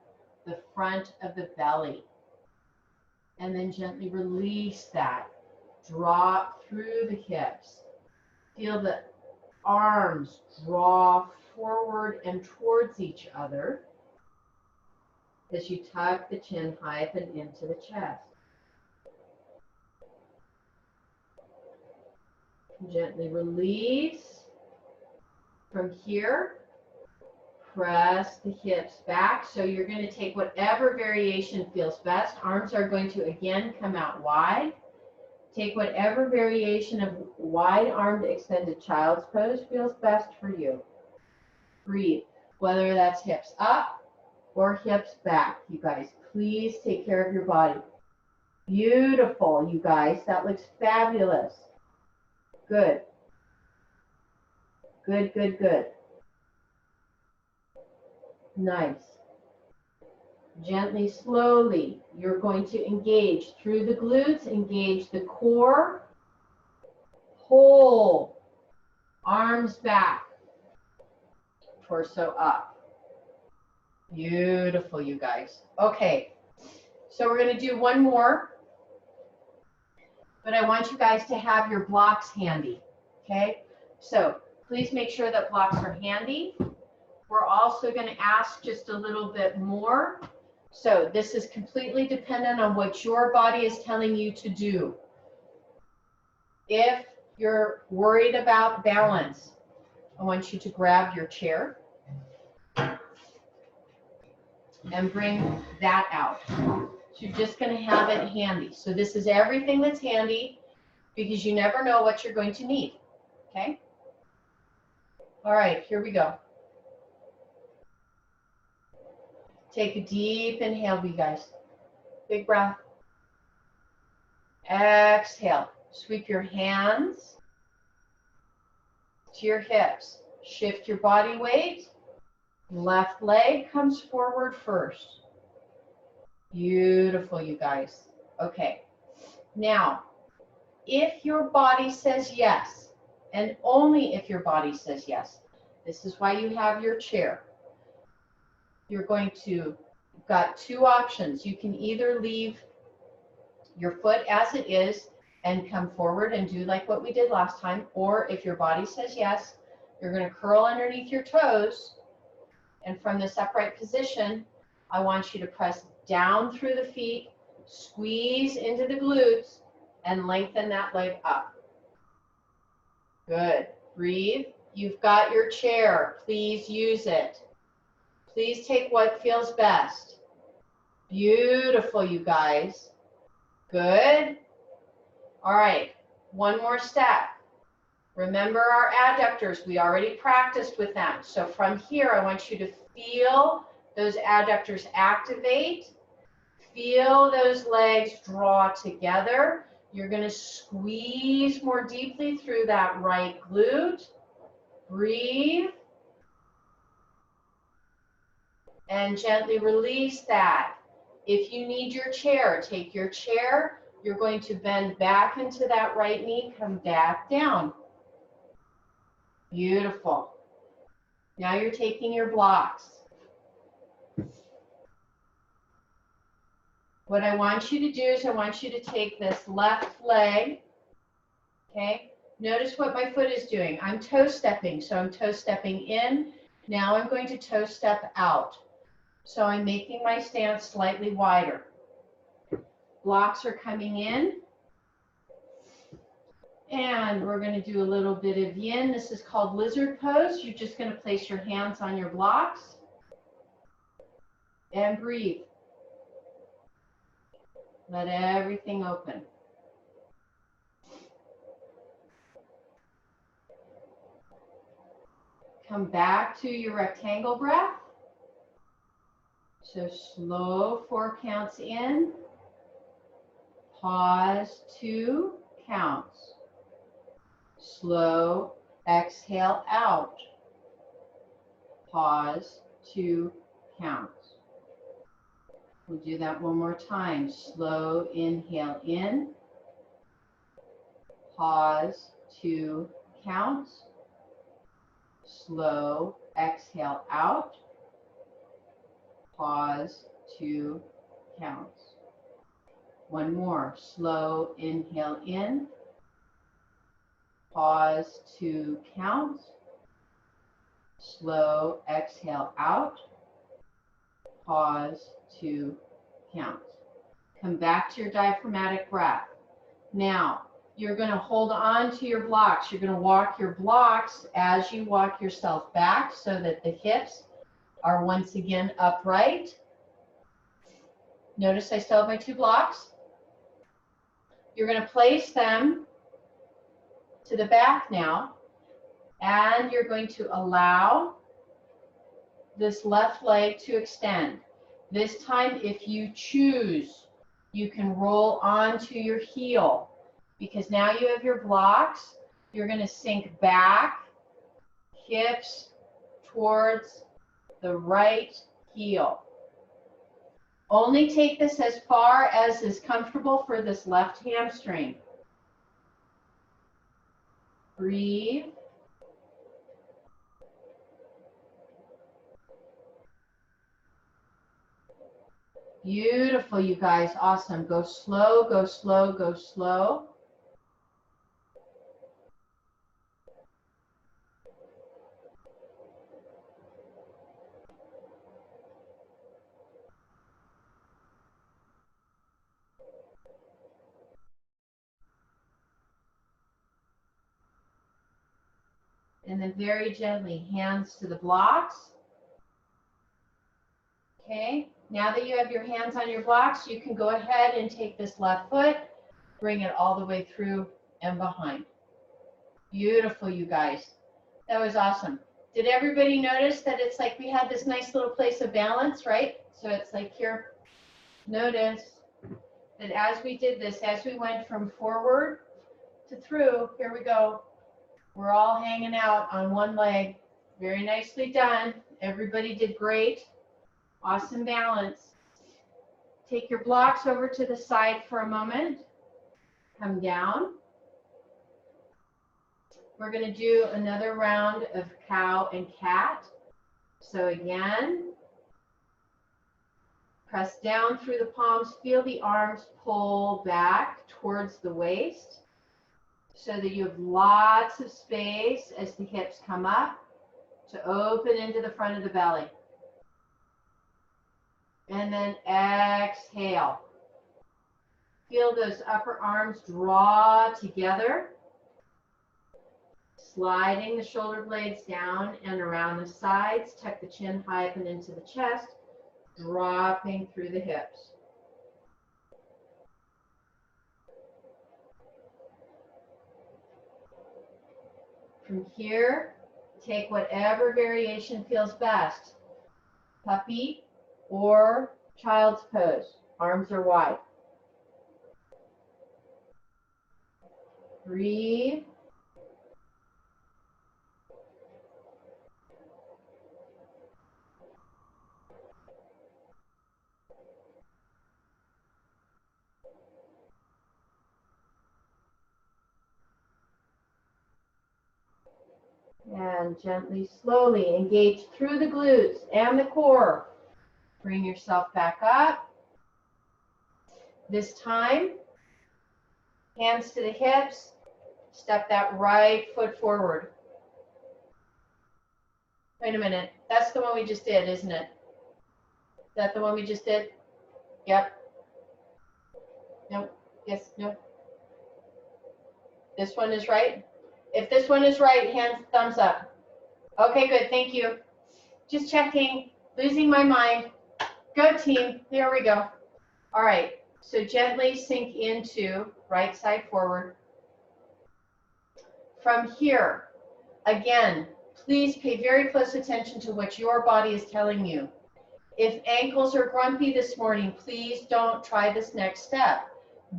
the front of the belly. And then gently release that. Drop through the hips. Feel the arms draw forward and towards each other as you tuck the chin height and into the chest. Gently release. From here, press the hips back. So you're going to take whatever variation feels best. Arms are going to again come out wide. Take whatever variation of wide-armed extended child's pose feels best for you. Breathe, whether that's hips up or hips back. You guys, please take care of your body. Beautiful, you guys. That looks fabulous. Good. Good, good, good. Nice. Gently, slowly, you're going to engage through the glutes, engage the core, pull, arms back, torso up. Beautiful, you guys. Okay, so we're going to do one more, but I want you guys to have your blocks handy, okay? So please make sure that blocks are handy. We're also going to ask just a little bit more. So this is completely dependent on what your body is telling you to do. If you're worried about balance, I want you to grab your chair and bring that out. So you're just going to have it handy. So this is everything that's handy because you never know what you're going to need. Okay? All right, here we go. Take a deep inhale, you guys. Big breath. Exhale. Sweep your hands to your hips. Shift your body weight. Left leg comes forward first. Beautiful, you guys. Okay. Now, if your body says yes, and only if your body says yes, this is why you have your chair. You're going to, you've got two options. You can either leave your foot as it is and come forward and do like what we did last time, or if your body says yes, you're going to curl underneath your toes, and from this upright position, I want you to press down through the feet, squeeze into the glutes, and lengthen that leg up. Good. Breathe. You've got your chair. Please use it. Please take what feels best. Beautiful, you guys. Good. All right, one more step. Remember our adductors. We already practiced with them. So from here, I want you to feel those adductors activate. Feel those legs draw together. You're going to squeeze more deeply through that right glute. Breathe. And gently release that. If you need your chair, take your chair. You're going to bend back into that right knee, come back down. Beautiful. Now you're taking your blocks. What I want you to do is I want you to take this left leg, okay? Notice what my foot is doing. I'm toe stepping, so I'm toe stepping in. Now I'm going to toe step out. So I'm making my stance slightly wider. Blocks are coming in. And we're going to do a little bit of yin. This is called lizard pose. You're just going to place your hands on your blocks and breathe. Let everything open. Come back to your rectangle breath. So slow 4 counts in. Pause 2 counts. Slow exhale out. Pause 2 counts. We'll do that one more time. Slow inhale in. Pause 2 counts. Slow exhale out. Pause 2 counts. One more. Slow inhale in. Pause 2 counts. Slow exhale out. Pause 2 counts. Come back to your diaphragmatic breath. Now, you're going to hold on to your blocks. You're going to walk your blocks as you walk yourself back so that the hips are once again upright. Notice I still have my 2 blocks. You're going to place them to the back now, and you're going to allow this left leg to extend. This time, if you choose, you can roll onto your heel, because now you have your blocks. You're going to sink back, hips towards the right heel. Only take this as far as is comfortable for this left hamstring. Breathe. Beautiful, you guys. Awesome. Go slow, go slow, go slow. And then very gently, hands to the blocks. Okay, now that you have your hands on your blocks, you can go ahead and take this left foot, bring it all the way through and behind. Beautiful, you guys. That was awesome. Did everybody notice that it's like we had this nice little place of balance, right? So it's like here, notice that as we did this, as we went from forward to through, here we go. We're all hanging out on one leg. Very nicely done. Everybody did great. Awesome balance. Take your blocks over to the side for a moment. Come down. We're going to do another round of cow and cat. So again, press down through the palms. Feel the arms pull back towards the waist so that you have lots of space as the hips come up to open into the front of the belly. And then exhale. Feel those upper arms draw together, sliding the shoulder blades down and around the sides. Tuck the chin high up and into the chest, dropping through the hips. From here, take whatever variation feels best. Puppy or child's pose. Arms are wide. Breathe. And gently, slowly engage through the glutes and the core. Bring yourself back up. This time, hands to the hips, step that right foot forward. Wait a minute, that's the one we just did, isn't it? Is that the one we just did? Yep. Nope. Yes, no. This one is right? If this one is right, hands, thumbs up. Okay, good, thank you. Just checking, losing my mind. Go team, there we go. All right, so gently sink into right side forward. From here, again, please pay very close attention to what your body is telling you. If ankles are grumpy this morning, please don't try this next step.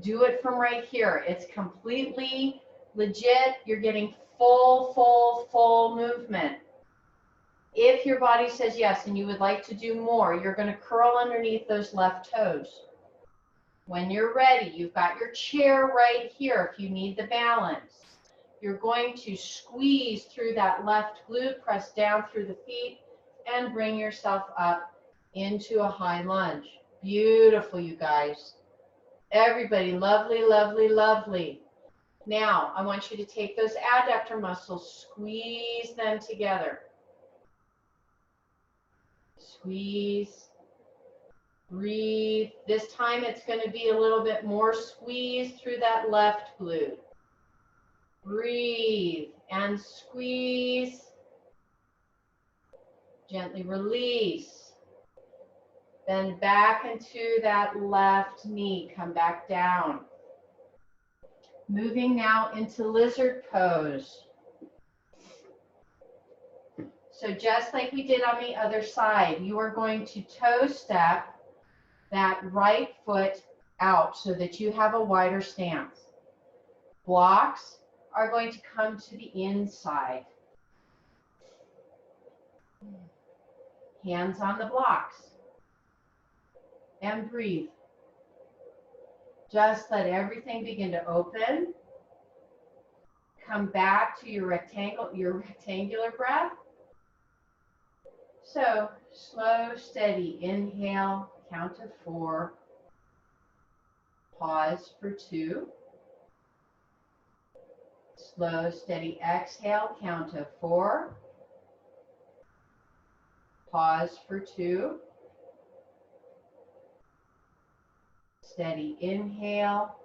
Do it from right here. It's completely legit. You're getting full movement. If your body says yes and you would like to do more, you're going to curl underneath those left toes. When you're ready, you've got your chair right here if you need the balance. You're going to squeeze through that left glute, press down through the feet, and bring yourself up into a high lunge. Beautiful, you guys. Everybody, lovely, lovely, lovely. Now, I want you to take those adductor muscles, squeeze them together. Squeeze, breathe. This time it's going to be a little bit more squeeze through that left glute. Breathe and squeeze. Gently release. Then back into that left knee. Come back down. Moving now into lizard pose. So just like we did on the other side, you are going to toe step that right foot out so that you have a wider stance. Blocks are going to come to the inside. Hands on the blocks. And breathe. Just let everything begin to open. Come back to your rectangular breath. So slow, steady inhale, count to 4. Pause for 2. Slow, steady exhale, count to 4. Pause for 2. Steady inhale.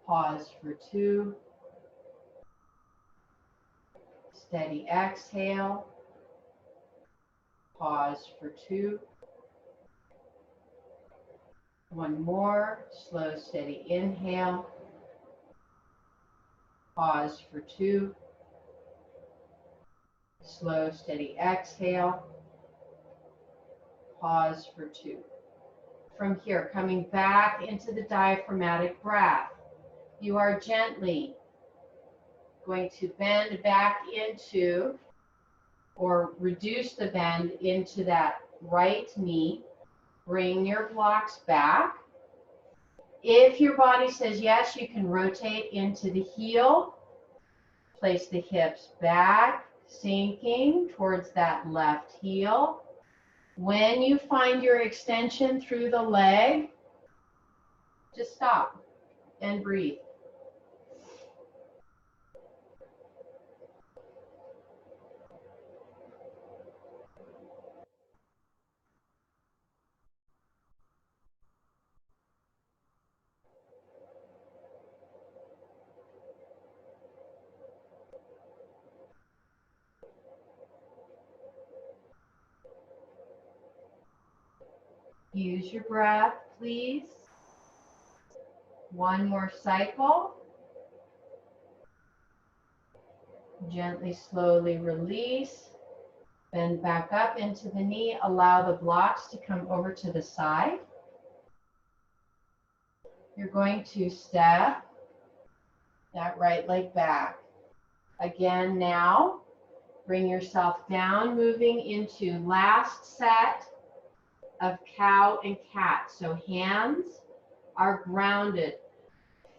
Pause for 2. Steady exhale. Pause for 2. One more. Slow, steady inhale. Pause for 2. Slow, steady exhale. Pause for 2. From here, coming back into the diaphragmatic breath, you are gently going to bend back into, or reduce the bend into that right knee. Bring your blocks back. If your body says yes, you can rotate into the heel. Place the hips back, sinking towards that left heel. When you find your extension through the leg, just stop and breathe. Use your breath, please. One more cycle. Gently, slowly release. Bend back up into the knee. Allow the blocks to come over to the side. You're going to step that right leg back. Again now, bring yourself down, moving into last set of cow and cat. So hands are grounded.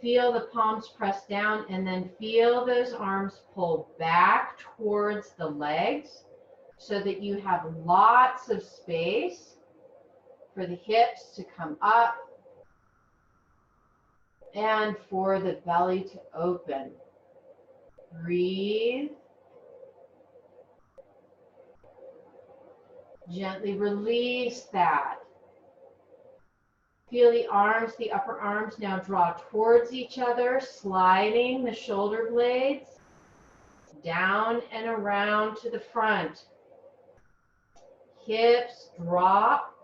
Feel the palms press down and then feel those arms pull back towards the legs so that you have lots of space for the hips to come up and for the belly to open. Breathe. Gently release that. Feel the arms, the upper arms now draw towards each other, sliding the shoulder blades down and around to the front. Hips drop,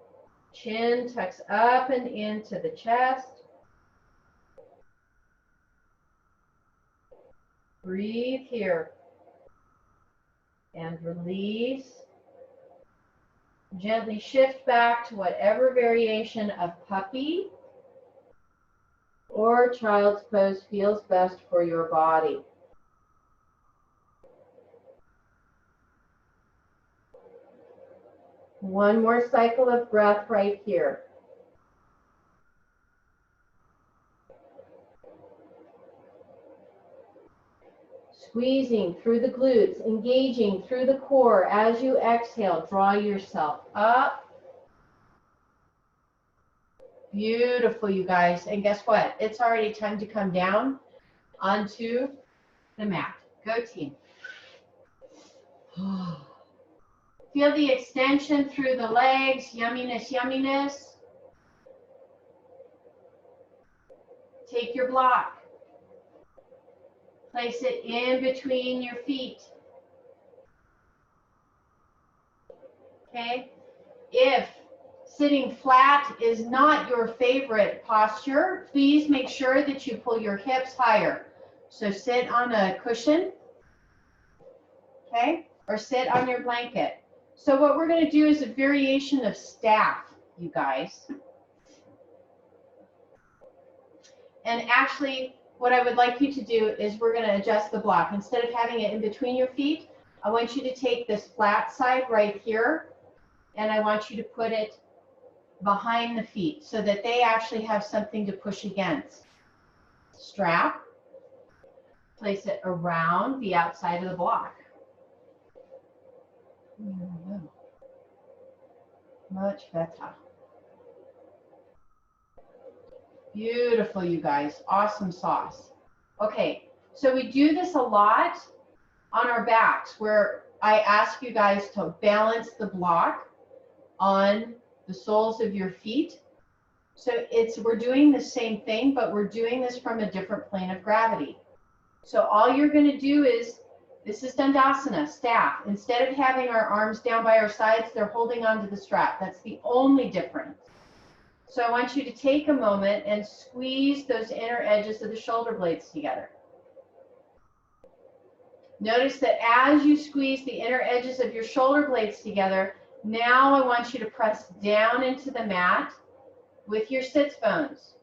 chin tucks up and into the chest. Breathe here and release. Gently shift back to whatever variation of puppy or child's pose feels best for your body. One more cycle of breath right here. Squeezing through the glutes, engaging through the core. As you exhale, draw yourself up. Beautiful, you guys. And guess what? It's already time to come down onto the mat. Go team. Feel the extension through the legs. Yumminess, yumminess. Take your block. Place it in between your feet. Okay? If sitting flat is not your favorite posture, please make sure that you pull your hips higher. So sit on a cushion, okay? Or sit on your blanket. So what we're going to do is a variation of staff, you guys. And actually, what I would like you to do is we're going to adjust the block. Instead of having it in between your feet, I want you to take this flat side right here, and I want you to put it behind the feet so that they actually have something to push against. Strap, place it around the outside of the block. Much better. Beautiful, you guys. Awesome sauce. Okay, so we do this a lot on our backs where I ask you guys to balance the block on the soles of your feet. So we're doing the same thing, but we're doing this from a different plane of gravity. So all you're going to do is, this is Dandasana, staff. Instead of having our arms down by our sides, they're holding onto the strap. That's the only difference. So I want you to take a moment and squeeze those inner edges of the shoulder blades together. Notice that as you squeeze the inner edges of your shoulder blades together, now I want you to press down into the mat with your sits bones.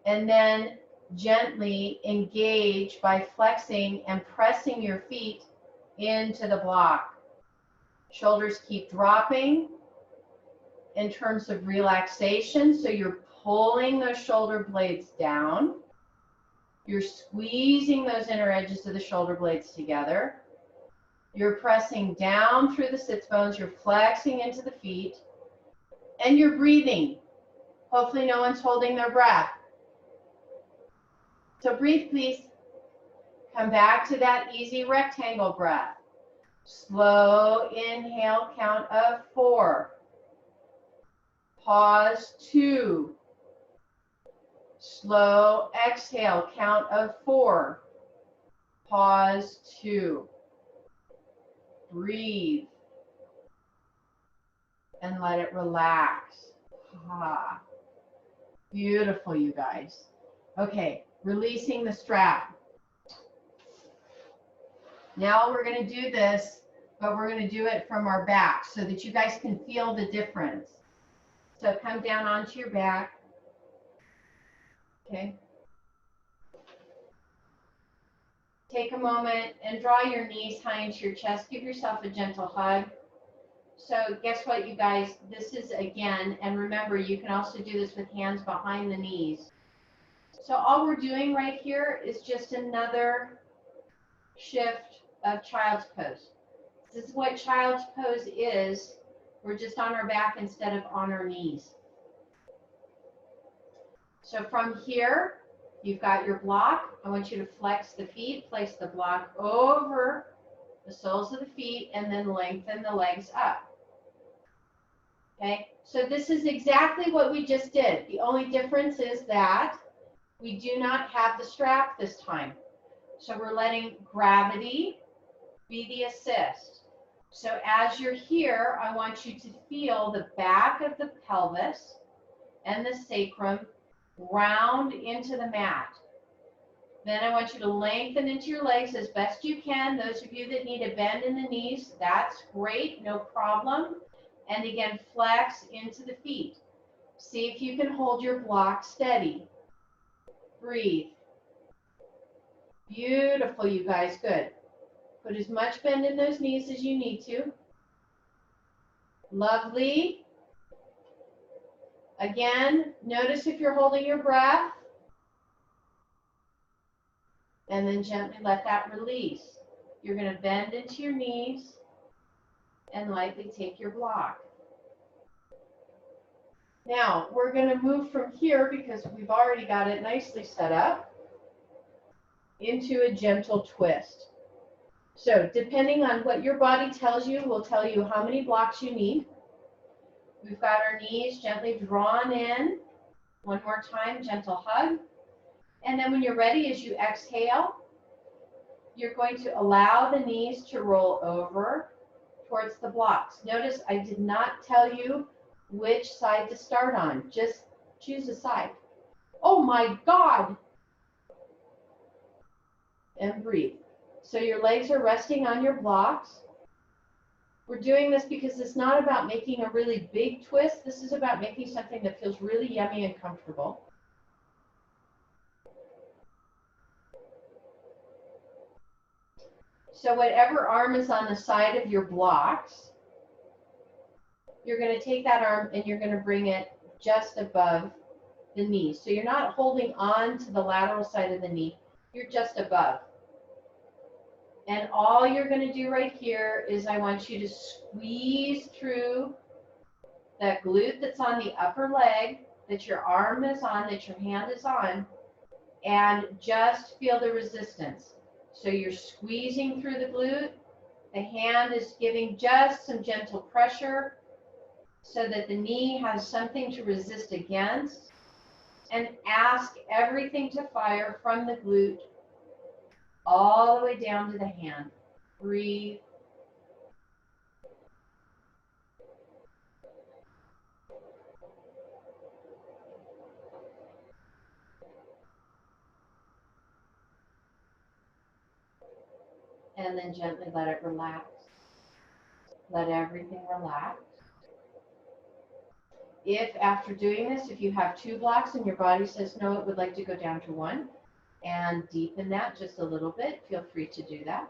And then gently engage by flexing and pressing your feet into the block. Shoulders keep dropping in terms of relaxation. So you're pulling those shoulder blades down. You're squeezing those inner edges of the shoulder blades together. You're pressing down through the sits bones. You're flexing into the feet. And you're breathing. Hopefully no one's holding their breath. So breathe, please. Come back to that easy rectangle breath. Slow inhale, count of 4. Pause 2. Slow exhale, count of 4. Pause 2. Breathe. And let it relax. Ah. Beautiful, you guys. Okay, releasing the strap. Now we're going to do this, but we're going to do it from our back so that you guys can feel the difference. So come down onto your back. Okay. Take a moment and draw your knees high into your chest. Give yourself a gentle hug. So guess what, you guys? This is again, and remember, you can also do this with hands behind the knees. So all we're doing right here is just another shift of child's pose. This is what child's pose is. We're just on our back instead of on our knees. So from here, you've got your block. I want you to flex the feet, place the block over the soles of the feet, and then lengthen the legs up. Okay, so this is exactly what we just did. The only difference is that we do not have the strap this time. So we're letting gravity be the assist. So as you're here, I want you to feel the back of the pelvis and the sacrum round into the mat. Then I want you to lengthen into your legs as best you can. Those of you that need a bend in the knees, that's great, no problem. And again, flex into the feet. See if you can hold your block steady. Breathe. Beautiful, you guys, good. Put as much bend in those knees as you need to. Lovely. Again, notice if you're holding your breath. And then gently let that release. You're going to bend into your knees and lightly take your block. Now, we're going to move from here because we've already got it nicely set up into a gentle twist. So depending on what your body tells you, will tell you how many blocks you need. We've got our knees gently drawn in. One more time, gentle hug. And then when you're ready, as you exhale, you're going to allow the knees to roll over towards the blocks. Notice I did not tell you which side to start on. Just choose a side. Oh my God! And breathe. So your legs are resting on your blocks. We're doing this because it's not about making a really big twist. This is about making something that feels really yummy and comfortable. So whatever arm is on the side of your blocks, you're going to take that arm and you're going to bring it just above the knee. So you're not holding on to the lateral side of the knee. You're just above. And all you're going to do right here is I want you to squeeze through that glute that's on the upper leg, that your arm is on, that your hand is on, and just feel the resistance. So you're squeezing through the glute. The hand is giving just some gentle pressure so that the knee has something to resist against. And ask everything to fire from the glute all the way down to the hand. Breathe. And then gently let it relax. Let everything relax. If after doing this, if you have 2 blocks and your body says no, it would like to go down to 1 and deepen that just a little bit, feel free to do that.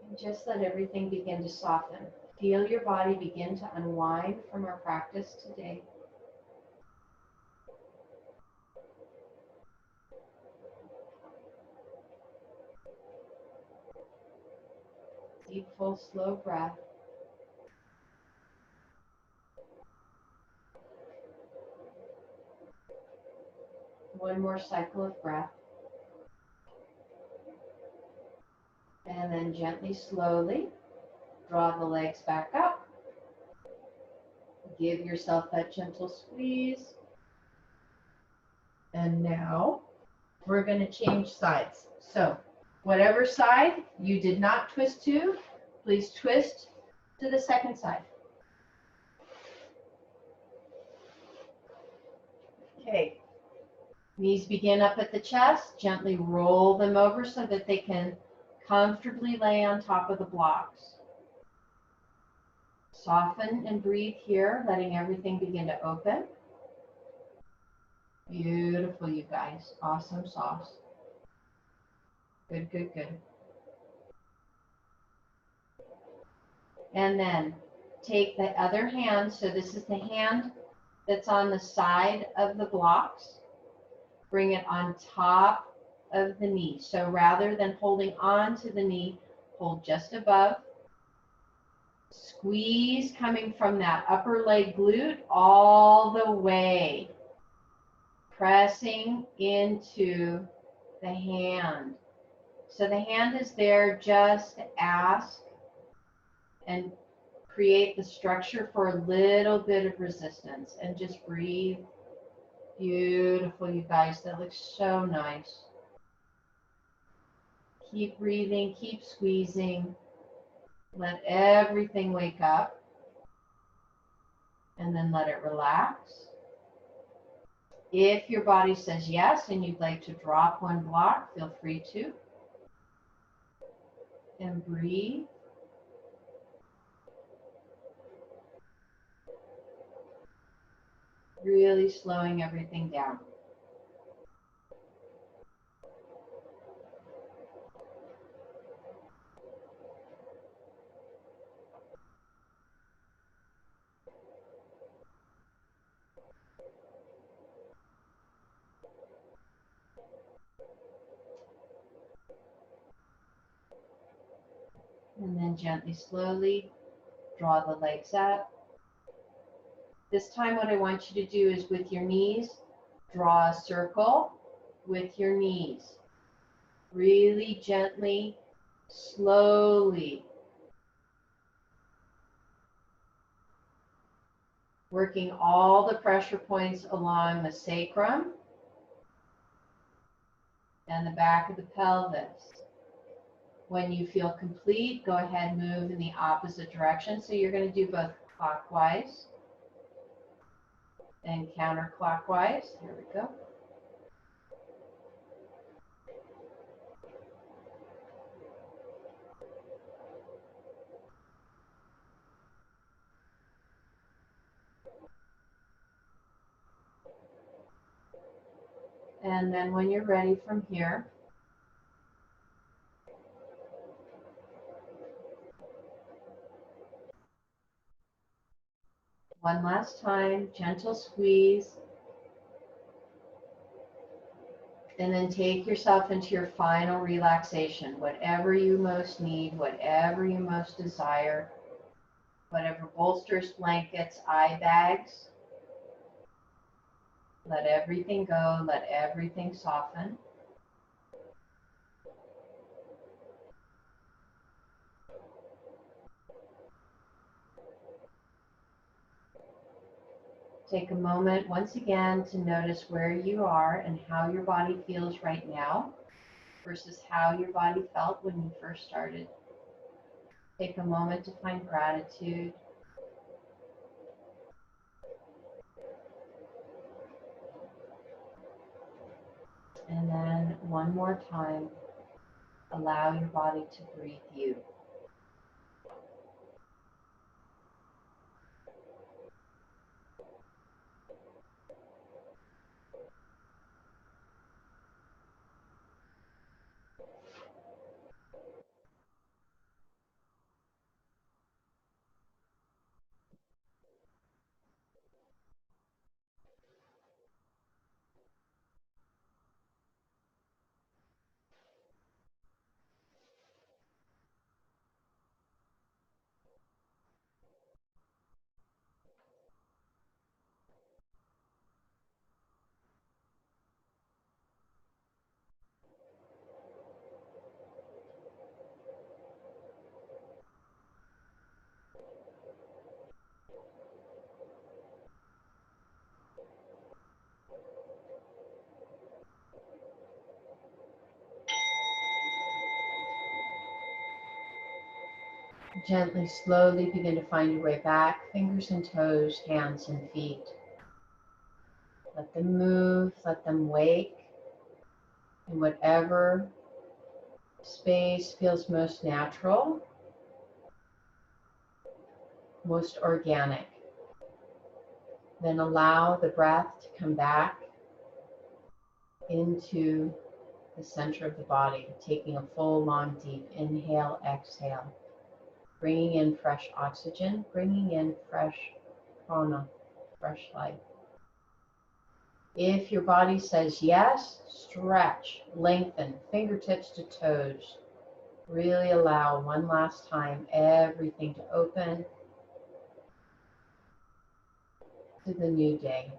And just let everything begin to soften. Feel your body begin to unwind from our practice today. Deep, full, slow breath. One more cycle of breath. And then gently, slowly, draw the legs back up. Give yourself that gentle squeeze. And now we're going to change sides. So whatever side you did not twist to, please twist to the second side. Okay. Knees begin up at the chest. Gently roll them over so that they can comfortably lay on top of the blocks. Soften and breathe here, letting everything begin to open. Beautiful, you guys. Awesome sauce. Good, good, good. And then take the other hand. So this is the hand that's on the side of the blocks. Bring it on top of the knee. So rather than holding on to the knee, hold just above. Squeeze coming from that upper leg glute all the way, pressing into the hand. So the hand is there just to ask and create the structure for a little bit of resistance, and just breathe. Beautiful, you guys. That looks so nice. Keep breathing, keep squeezing. Let everything wake up, and then let it relax. If your body says yes and you'd like to drop one block, feel free to. And breathe. Really slowing everything down. And then gently, slowly draw the legs up. This time what I want you to do is with your knees, draw a circle with your knees. Really gently, slowly. Working all the pressure points along the sacrum and the back of the pelvis. When you feel complete, go ahead and move in the opposite direction. So you're going to do both clockwise and counterclockwise. Here we go. And then when you're ready from here, one last time, gentle squeeze. And then take yourself into your final relaxation, whatever you most need, whatever you most desire, whatever bolsters, blankets, eye bags. Let everything go, let everything soften. Take a moment once again to notice where you are and how your body feels right now versus how your body felt when you first started. Take a moment to find gratitude. And then one more time, allow your body to breathe you. Gently, slowly begin to find your way back, fingers and toes, hands and feet. Let them move, let them wake in whatever space feels most natural, most organic. Then allow the breath to come back into the center of the body, taking a full, long, deep inhale, exhale. Bringing in fresh oxygen, bringing in fresh prana, fresh life. If your body says yes, stretch, lengthen, fingertips to toes. Really allow one last time everything to open to the new day.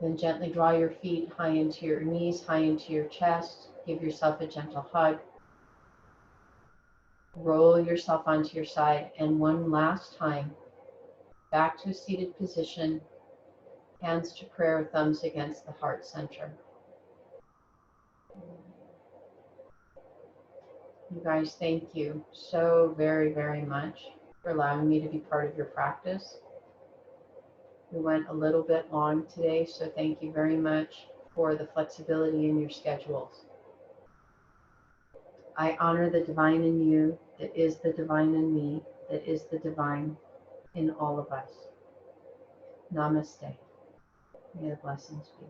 Then gently draw your feet high into your knees, high into your chest. Give yourself a gentle hug. Roll yourself onto your side, and one last time, back to a seated position, hands to prayer, thumbs against the heart center. You guys, thank you so very, very much for allowing me to be part of your practice. We went a little bit long today, so thank you very much for the flexibility in your schedules. I honor the divine in you, that is the divine in me, that is the divine in all of us. Namaste. May the blessings be.